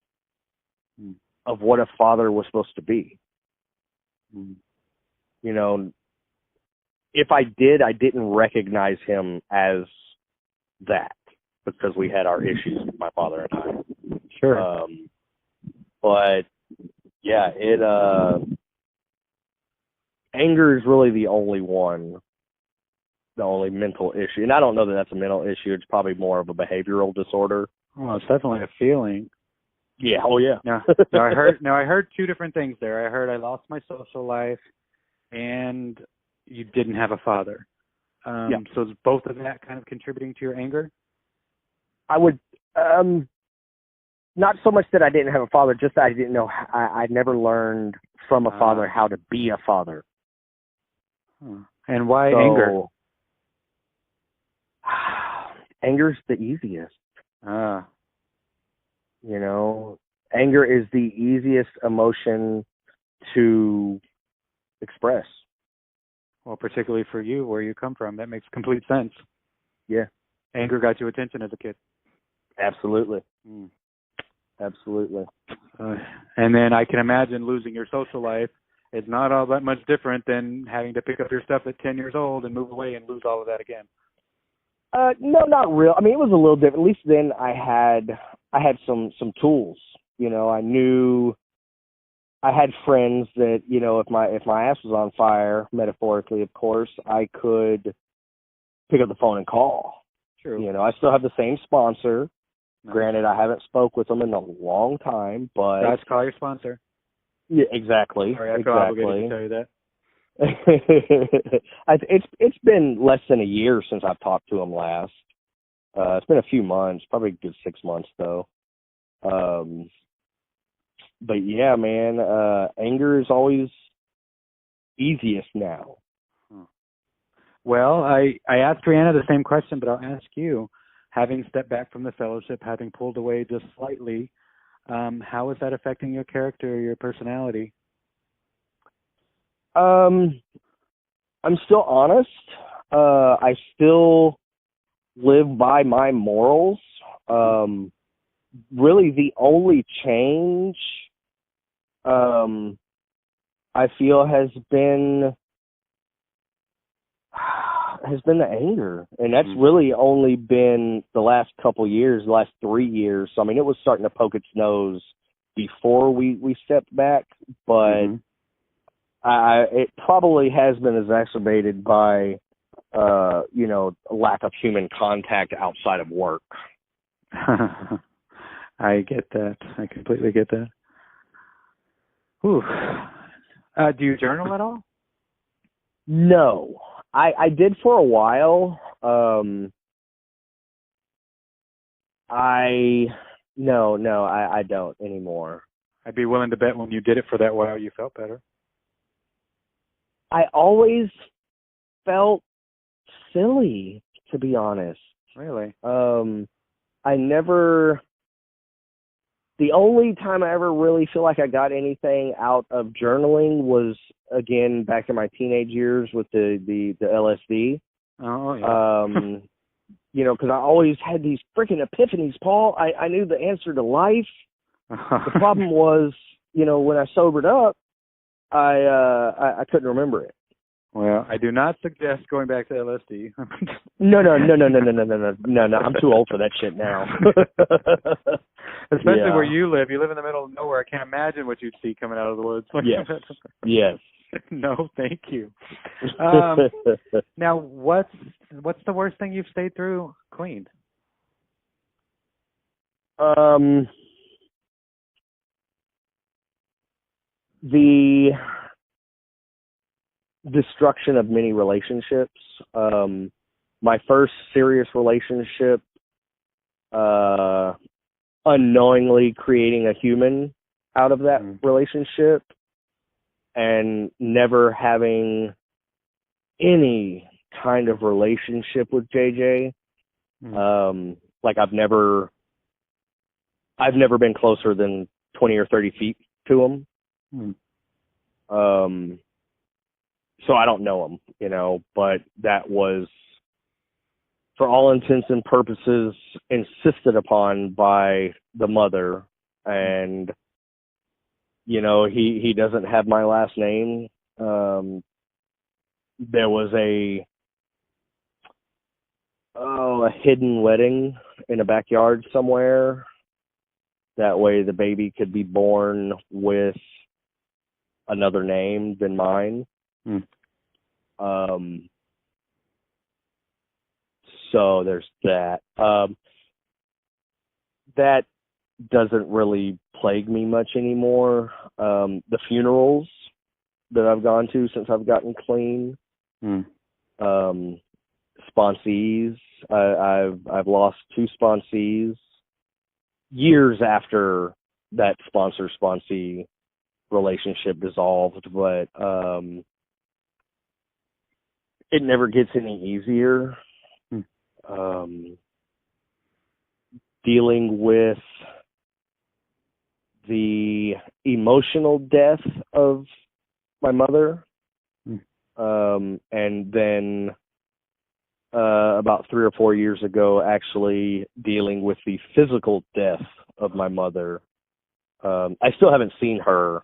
of what a father was supposed to be. You know, if I did, I didn't recognize him as that because we had our issues with my father and I. Sure. But yeah, anger is really the only mental issue. And I don't know that that's a mental issue. It's probably more of a behavioral disorder. Well, it's definitely a feeling. Yeah. Oh yeah. Now I heard two different things there. I heard I lost my social life and you didn't have a father. Yeah. So is both of that kind of contributing to your anger? I would, not so much that I didn't have a father, just that I didn't know, I'd never learned from a father how to be a father. And why anger? Anger's the easiest. You know, anger is the easiest emotion to express. Well, particularly for you, where you come from, that makes complete sense. Yeah. Anger got you attention as a kid. Absolutely. Absolutely. And then I can imagine losing your social life is not all that much different than having to pick up your stuff at 10 years old and move away and lose all of that again. No, not real. I mean, it was a little different. At least then I had some tools. You know, I knew I had friends that, you know, if my ass was on fire, metaphorically, of course, I could pick up the phone and call. True. You know, I still have the same sponsor. Nice. Granted, I haven't spoke with them in a long time, but let's call your sponsor. Yeah, exactly. Sorry, I feel obligated to tell you that. It's been less than a year since I've talked to him last. It's been a few months, probably a good 6 months though. But yeah, man, anger is always easiest now. Well, I asked Brianna the same question, but I'll ask you. Having stepped back from the fellowship, having pulled away just slightly, how is that affecting your character, your personality? I'm still honest. I still live by my morals. Really, the only change I feel has been the anger, and that's really only been the last couple years, the last 3 years. So I mean, it was starting to poke its nose before we stepped back, but it probably has been exacerbated by you know, lack of human contact outside of work. I get that. I completely get that. Whew. Do you journal at all? No. I did for a while. I don't anymore. I'd be willing to bet when you did it for that while, you felt better. I always felt silly, to be honest. Really? The only time I ever really feel like I got anything out of journaling was, again, back in my teenage years with the LSD. Oh, yeah. You know, because I always had these freaking epiphanies, Paul. I knew the answer to life. The problem was, you know, when I sobered up, I couldn't remember it. Well, I do not suggest going back to LSD. No. I'm too old for that shit now. Especially where you live. You live in the middle of nowhere. I can't imagine what you'd see coming out of the woods. Yes. No, thank you. Now, what's the worst thing you've stayed through clean? The destruction of many relationships. My first serious relationship, unknowingly creating a human out of that relationship, and never having any kind of relationship with JJ. Like I've never been closer than 20 or 30 feet to him. So I don't know him, you know, but that was for all intents and purposes, insisted upon by the mother. And, you know, he doesn't have my last name. There was a hidden wedding in a backyard somewhere. That way the baby could be born with another name than mine. So there's that. That doesn't really plague me much anymore. The funerals that I've gone to since I've gotten clean, sponsees. I've lost 2 sponsees years after that sponsor-sponsee relationship dissolved, but it never gets any easier. Dealing with the emotional death of my mother, and then about 3 or 4 years ago, actually dealing with the physical death of my mother. I still haven't seen her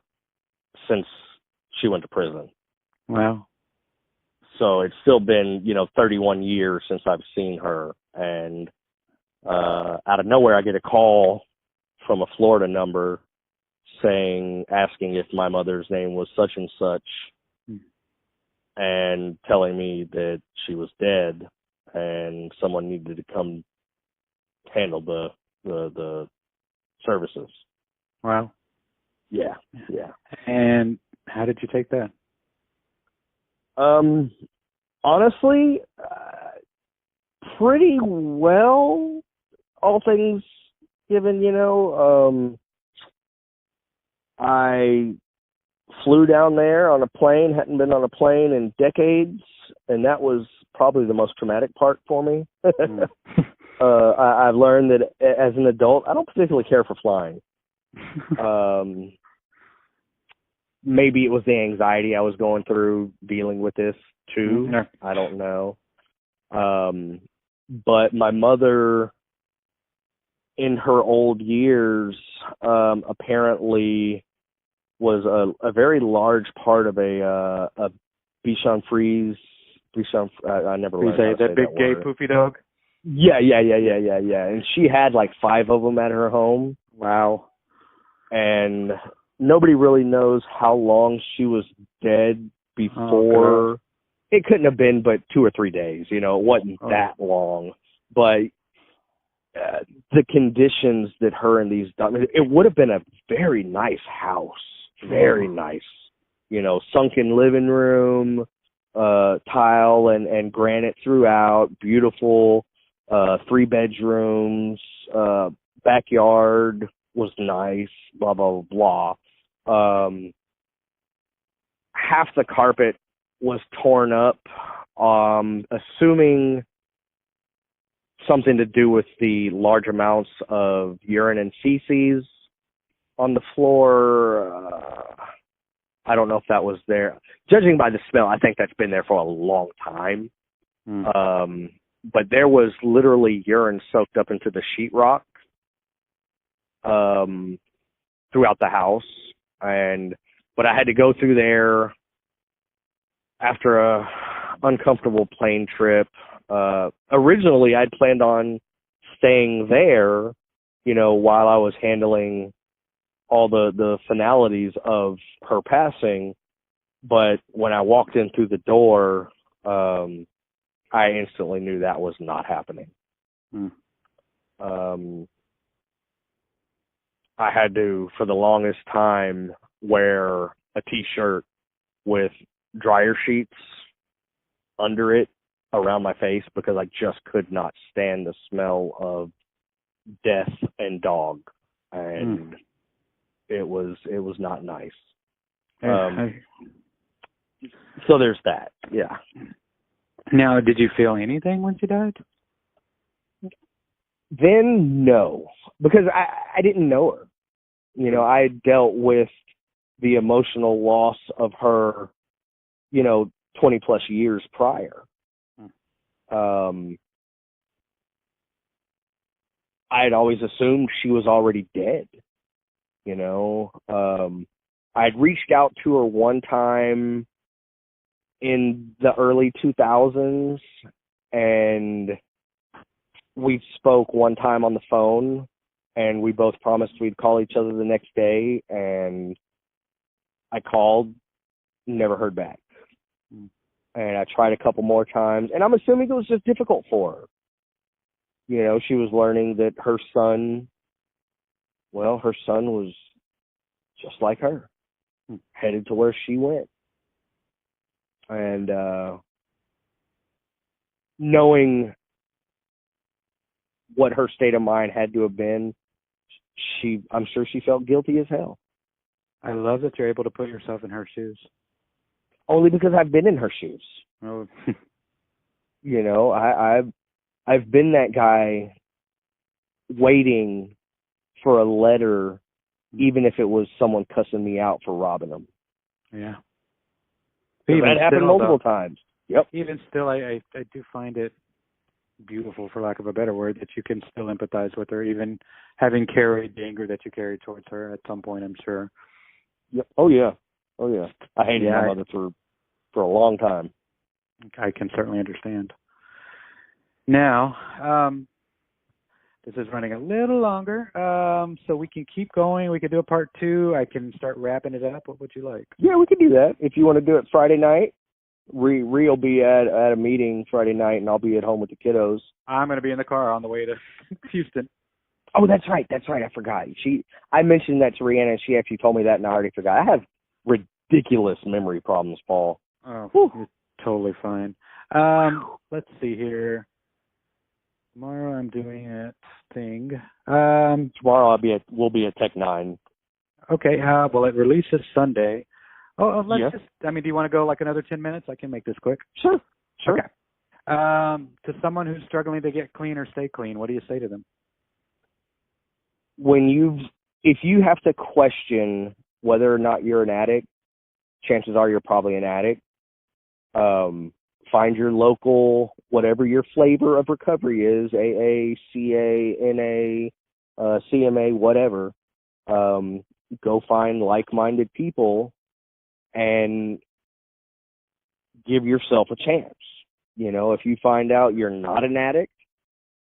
since she went to prison. Wow. So it's still been, 31 years since I've seen her. And out of nowhere, I get a call from a Florida number asking if my mother's name was such and such, and telling me that she was dead and someone needed to come handle the services. Wow. Yeah. And how did you take that? Honestly, pretty well, all things given, I flew down there on a plane, hadn't been on a plane in decades, and that was probably the most traumatic part for me. I've learned that as an adult, I don't particularly care for flying. Maybe it was the anxiety I was going through dealing with this too. Yeah. I don't know. But my mother, in her old years, apparently was a very large part of a Bichon Frise. I never learned how to say that big gay word. poofy dog. Yeah. And she had like 5 of them at her home. Wow. And nobody really knows how long she was dead before. It couldn't have been but 2 or 3 days. It wasn't that long. But the conditions that her and these dogs, it would have been a very nice house. Very nice. Sunken living room, tile and granite throughout, beautiful, 3 bedrooms, backyard was nice, blah, blah, blah. Half the carpet was torn up, assuming something to do with the large amounts of urine and feces on the floor. I don't know if that was there. Judging by the smell, I think that's been there for a long time. But there was literally urine soaked up into the sheetrock throughout the house. But I had to go through there after a uncomfortable plane trip. Originally, I'd planned on staying there, while I was handling all the finalities of her passing. But when I walked in through the door, I instantly knew that was not happening. I had to, for the longest time, wear a T-shirt with dryer sheets under it around my face because I just could not stand the smell of death and dog, and it was not nice. So there's that. Yeah. Now, did you feel anything when she died? Then no, because I didn't know her. I dealt with the emotional loss of her, 20 plus years prior. I'd always assumed she was already dead. You know, I'd reached out to her one time in the early 2000s, and we spoke one time on the phone, and we both promised we'd call each other the next day, and I called, never heard back. And I tried a couple more times, and I'm assuming it was just difficult for her. You know, she was learning that her son was just like her, headed to where she went. And knowing what her state of mind had to have been, I'm sure she felt guilty as hell. I love that you're able to put yourself in her shoes. Only because I've been in her shoes. Oh. You know, I've been that guy waiting for a letter, even if it was someone cussing me out for robbing them. Yeah. That happened multiple times. Yep. Even still, I do find it beautiful, for lack of a better word, that you can still empathize with her, even having carried the anger that you carried towards her at some point, I'm sure. Yep. Oh, yeah. I hated my mother for a long time. I can certainly understand. Now, this is running a little longer, so we can keep going. We could do a part 2. I can start wrapping it up. What would you like? Yeah, we could do that. If you want to do it Friday night, Ree will be at a meeting Friday night, and I'll be at home with the kiddos. I'm going to be in the car on the way to Houston. Oh, that's right. I forgot. I mentioned that to Rihanna, and she actually told me that, and I already forgot. I have ridiculous memory problems, Paul. Oh, you're totally fine. Let's see here. Tomorrow I'm doing a thing. Tomorrow we'll be at Tech 9. Okay. Well, it releases Sunday. Let's just. I mean, do you want to go like another 10 minutes? I can make this quick. Sure. Okay. To someone who's struggling to get clean or stay clean, what do you say to them? If you have to question whether or not you're an addict, chances are you're probably an addict. Find your local, whatever your flavor of recovery is, AA, CA, NA, CMA, whatever. Go find like-minded people and give yourself a chance. You know, if you find out you're not an addict,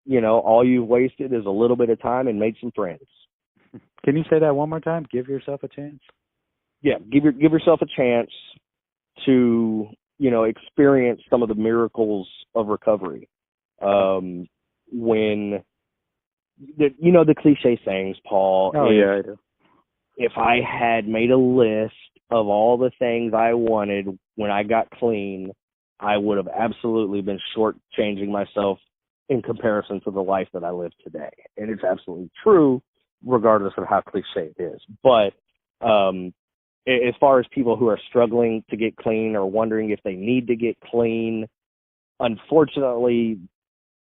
you know, all you've wasted is a little bit of time and made some friends. Can you say that one more time? Give yourself a chance? Yeah, give yourself a chance to, you know, experience some of the miracles of recovery. When, the cliche sayings, Paul. Oh, yeah, I do. If I had made a list of all the things I wanted when I got clean, I would have absolutely been shortchanging myself in comparison to the life that I live today. And it's absolutely true, regardless of how cliche it is. But as far as people who are struggling to get clean or wondering if they need to get clean, unfortunately,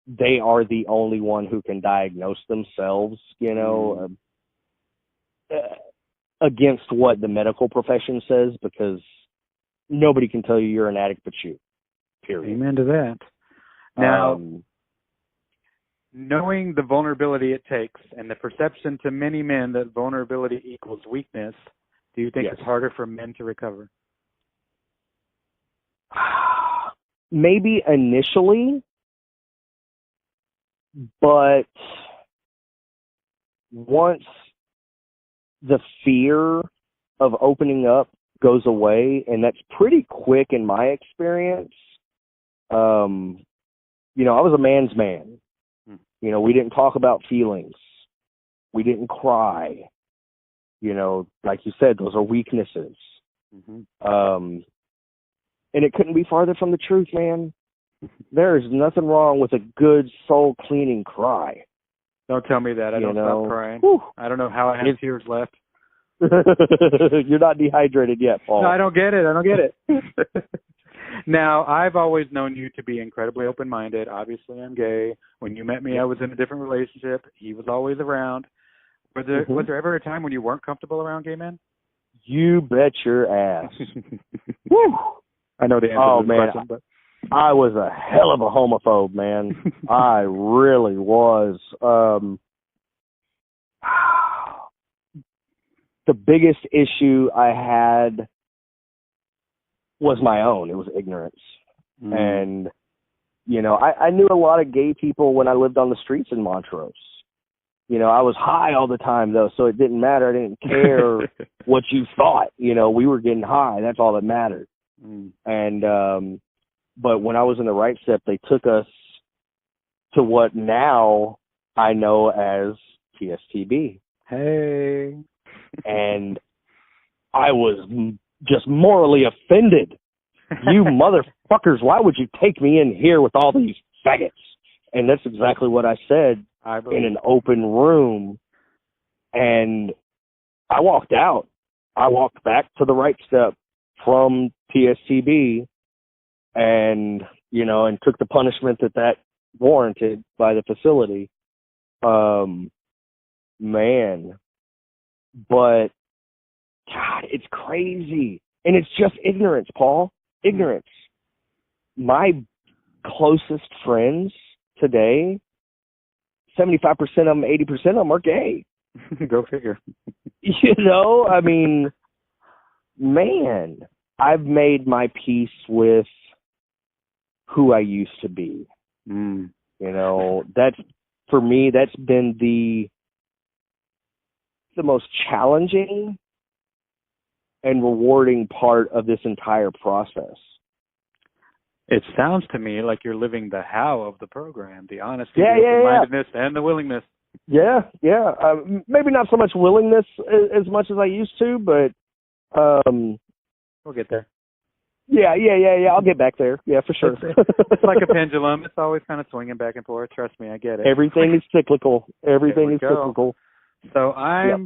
they are the only one who can diagnose themselves, you know, against what the medical profession says, because nobody can tell you're an addict but you, period. Amen to that. Now, knowing the vulnerability it takes and the perception to many men that vulnerability equals weakness, do you think it's harder for men to recover? Maybe initially, but once the fear of opening up goes away, and that's pretty quick in my experience. You know, I was a man's man. You know, we didn't talk about feelings. We didn't cry. You know, like you said, those are weaknesses. And it couldn't be farther from the truth, man. There is nothing wrong with a good soul cleaning cry. Don't tell me that. I don't stop crying. Whew. I don't know how I have tears left. You're not dehydrated yet, Paul. No, I don't get it. Now, I've always known you to be incredibly open-minded. Obviously, I'm gay. When you met me, I was in a different relationship. He was always around. Was there ever a time when you weren't comfortable around gay men? You bet your ass. Woo. I know the answer to this question, but I was a hell of a homophobe, man. I really was. The biggest issue I had was my own. It was ignorance. And, you know, I knew a lot of gay people when I lived on the streets in Montrose. You know, I was high all the time, though, so it didn't matter. I didn't care what you thought. You know, we were getting high. That's all that mattered. And, but when I was in the Right Step, they took us to what now I know as PSTB. Hey. And I was just morally offended. You motherfuckers, why would you take me in here with all these faggots? And that's exactly what I said in an open room. And I walked out. I walked back to the Right Step from PSTB and, you know, and took the punishment that warranted by the facility. Man. But, God, it's crazy. And it's just ignorance, Paul. Ignorance. My closest friends today, 75% of them, 80% of them are gay. Go figure. You know, I mean, man, I've made my peace with who I used to be. You know, for me, that's been the most challenging and rewarding part of this entire process. It sounds to me like you're living the how of the program, the honesty, the open-mindedness, and the willingness. Yeah. Maybe not so much willingness as much as I used to, but we'll get there. Yeah. I'll get back there. Yeah, for sure. It's like a pendulum. It's always kind of swinging back and forth. Trust me, I get it. Everything is cyclical. Everything is cyclical. So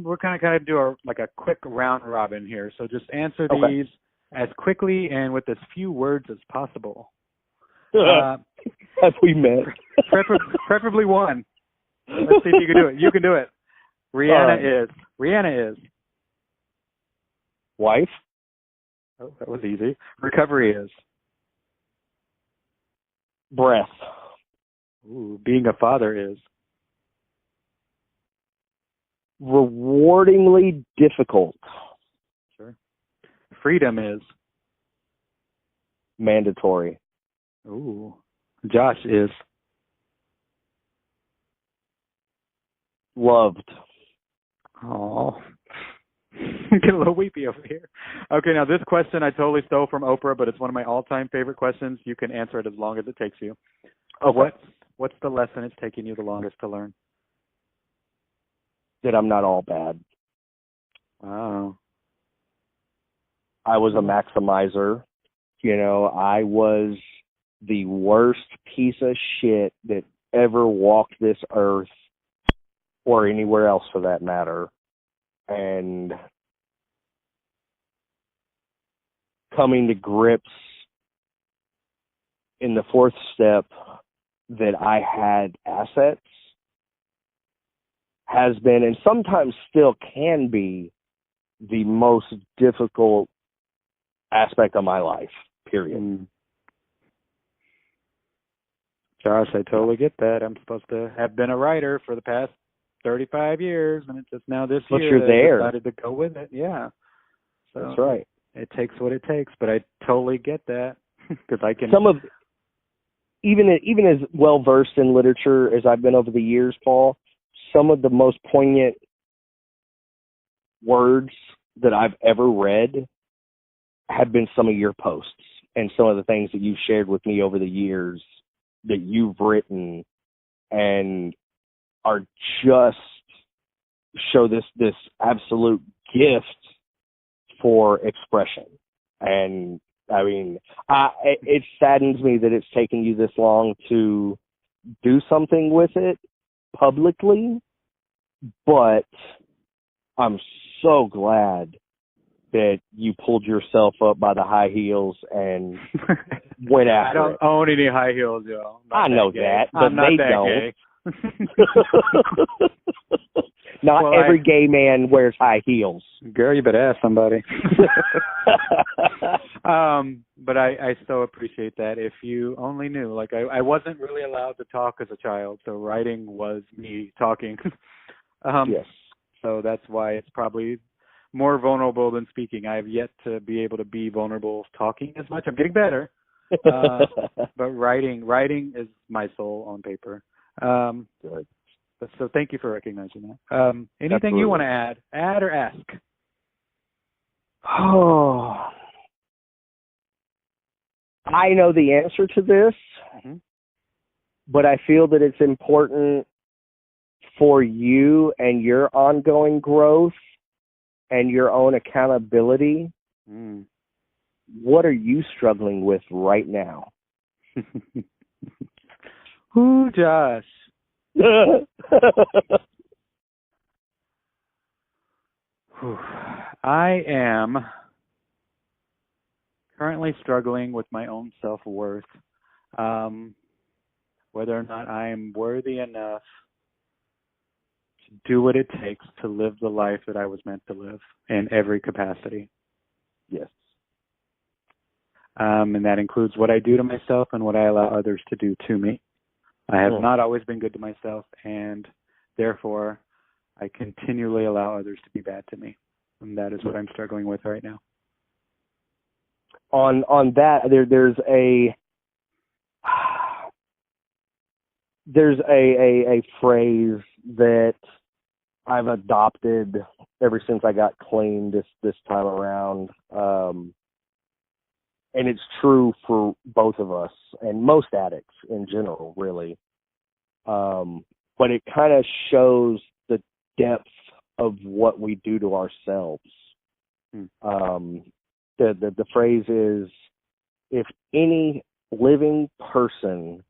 we're kind of do a quick round robin here. So just answer these as quickly and with as few words as possible. As we met. Preferably one. Let's see if you can do it. You can do it. Rihanna is. Wife. Oh, that was easy. Recovery is. Breath. Ooh, being a father is. Rewardingly difficult. Sure. Freedom is. Mandatory. Ooh. Josh is. Loved. Oh. Get a little weepy over here. Okay, now this question I totally stole from Oprah, but it's one of my all-time favorite questions. You can answer it as long as it takes you. Okay. What's the lesson it's taking you the longest to learn? That I'm not all bad. Wow. I was a maximizer. You know, I was the worst piece of shit that ever walked this earth or anywhere else for that matter. And coming to grips in the fourth step that I had assets has been, and sometimes still can be, the most difficult aspect of my life, period. Josh, I totally get that. I'm supposed to have been a writer for the past 35 years, and it's just now this year that I decided to go with it. Yeah. So that's right. It takes what it takes, but I totally get that because I can. Even as well versed in literature as I've been over the years, Paul, some of the most poignant words that I've ever read have been some of your posts and some of the things that you've shared with me over the years that you've written, and are just show this absolute gift for expression. And I mean, it saddens me that it's taken you this long to do something with it publicly, but I'm so glad that you pulled yourself up by the high heels and went after it. I don't own any high heels, yo. I know that, but they don't. Not every gay man wears high heels. Girl, you better ask somebody. But I so appreciate that. If you only knew, like I wasn't really allowed to talk as a child, so writing was me talking. Yes. so that's why it's probably more vulnerable than speaking. I have yet to be able to be vulnerable talking as much. I'm getting better, but writing is my soul on paper. Good. So thank you for recognizing that. Anything Absolutely. you want to add or ask? Oh, I know the answer to this, but I feel that it's important for you and your ongoing growth and your own accountability. What are you struggling with right now? Ooh, Josh. I am currently struggling with my own self-worth, whether or not I am worthy enough to do what it takes to live the life that I was meant to live in every capacity. Yes. And that includes what I do to myself and what I allow others to do to me. I have not always been good to myself, and therefore I continually allow others to be bad to me. And that is what I'm struggling with right now. On that, there's a phrase that I've adopted ever since I got clean this time around, and it's true for both of us and most addicts in general, really. But it kind of shows the depth of what we do to ourselves. The phrase is, if any living person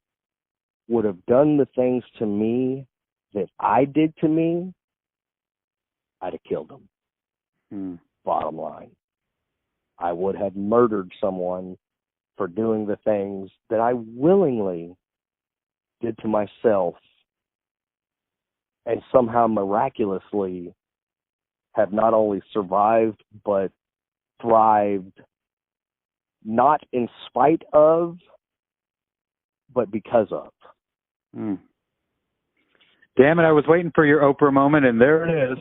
would have done the things to me that I did to me, I'd have killed them. Bottom line. I would have murdered someone for doing the things that I willingly did to myself, and somehow miraculously have not only survived but thrived, not in spite of, but because of. Damn it, I was waiting for your Oprah moment, and there it is.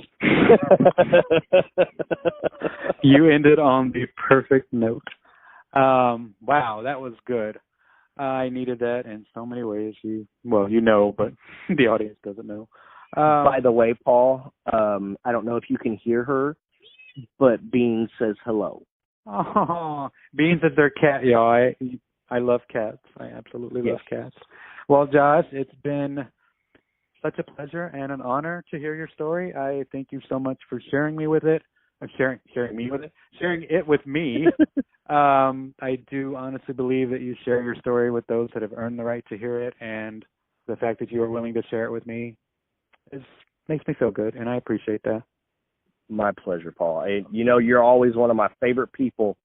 You ended on the perfect note. Wow, that was good. I needed that in so many ways. You know, but the audience doesn't know. By the way, Paul, I don't know if you can hear her, but Bean says hello. Oh, Bean says they're cat. Yeah, I love cats. I absolutely love cats. Well, Josh, it's been such a pleasure and an honor to hear your story. I thank you so much for sharing it with me. I do honestly believe that you share your story with those that have earned the right to hear it, and the fact that you are willing to share it with me makes me feel good, and I appreciate that. My pleasure, Paul. You're always one of my favorite people,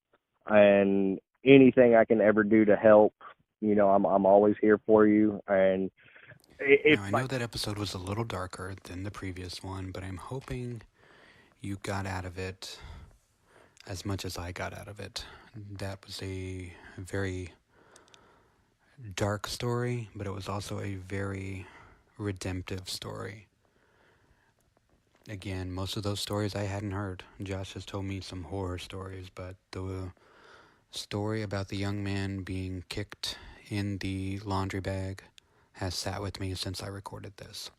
and anything I can ever do to help, I'm always here for you. And I know that episode was a little darker than the previous one, but I'm hoping you got out of it as much as I got out of it. That was a very dark story, but it was also a very redemptive story. Again, most of those stories I hadn't heard. Josh has told me some horror stories, but the story about the young man being kicked in the laundry bag has sat with me since I recorded this.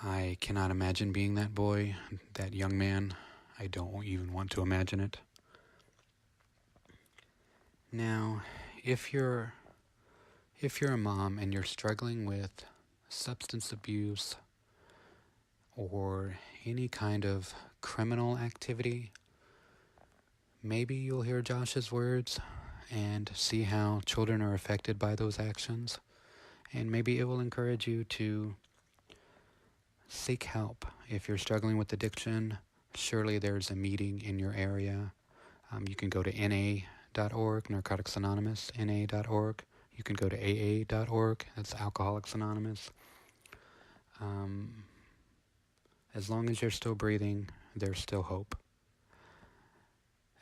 I cannot imagine being that boy, that young man. I don't even want to imagine it. Now, if you're a mom and you're struggling with substance abuse or any kind of criminal activity, maybe you'll hear Josh's words and see how children are affected by those actions, and maybe it will encourage you to seek help. If you're struggling with addiction, surely there's a meeting in your area. You can go to NA.org, Narcotics Anonymous, NA.org. You can go to AA.org, that's Alcoholics Anonymous. As long as you're still breathing, there's still hope.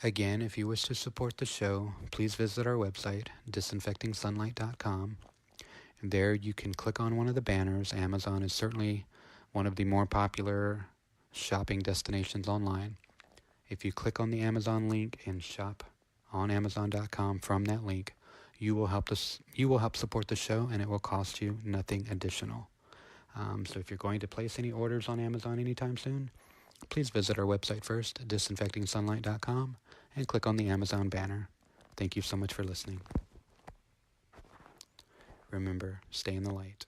Again, if you wish to support the show, please visit our website, disinfectingsunlight.com. There you can click on one of the banners. Amazon is certainly one of the more popular shopping destinations online. If you click on the Amazon link and shop on Amazon.com from that link, you will help support the show, and it will cost you nothing additional. So if you're going to place any orders on Amazon anytime soon, please visit our website first, disinfectingsunlight.com, and click on the Amazon banner. Thank you so much for listening. Remember, stay in the light.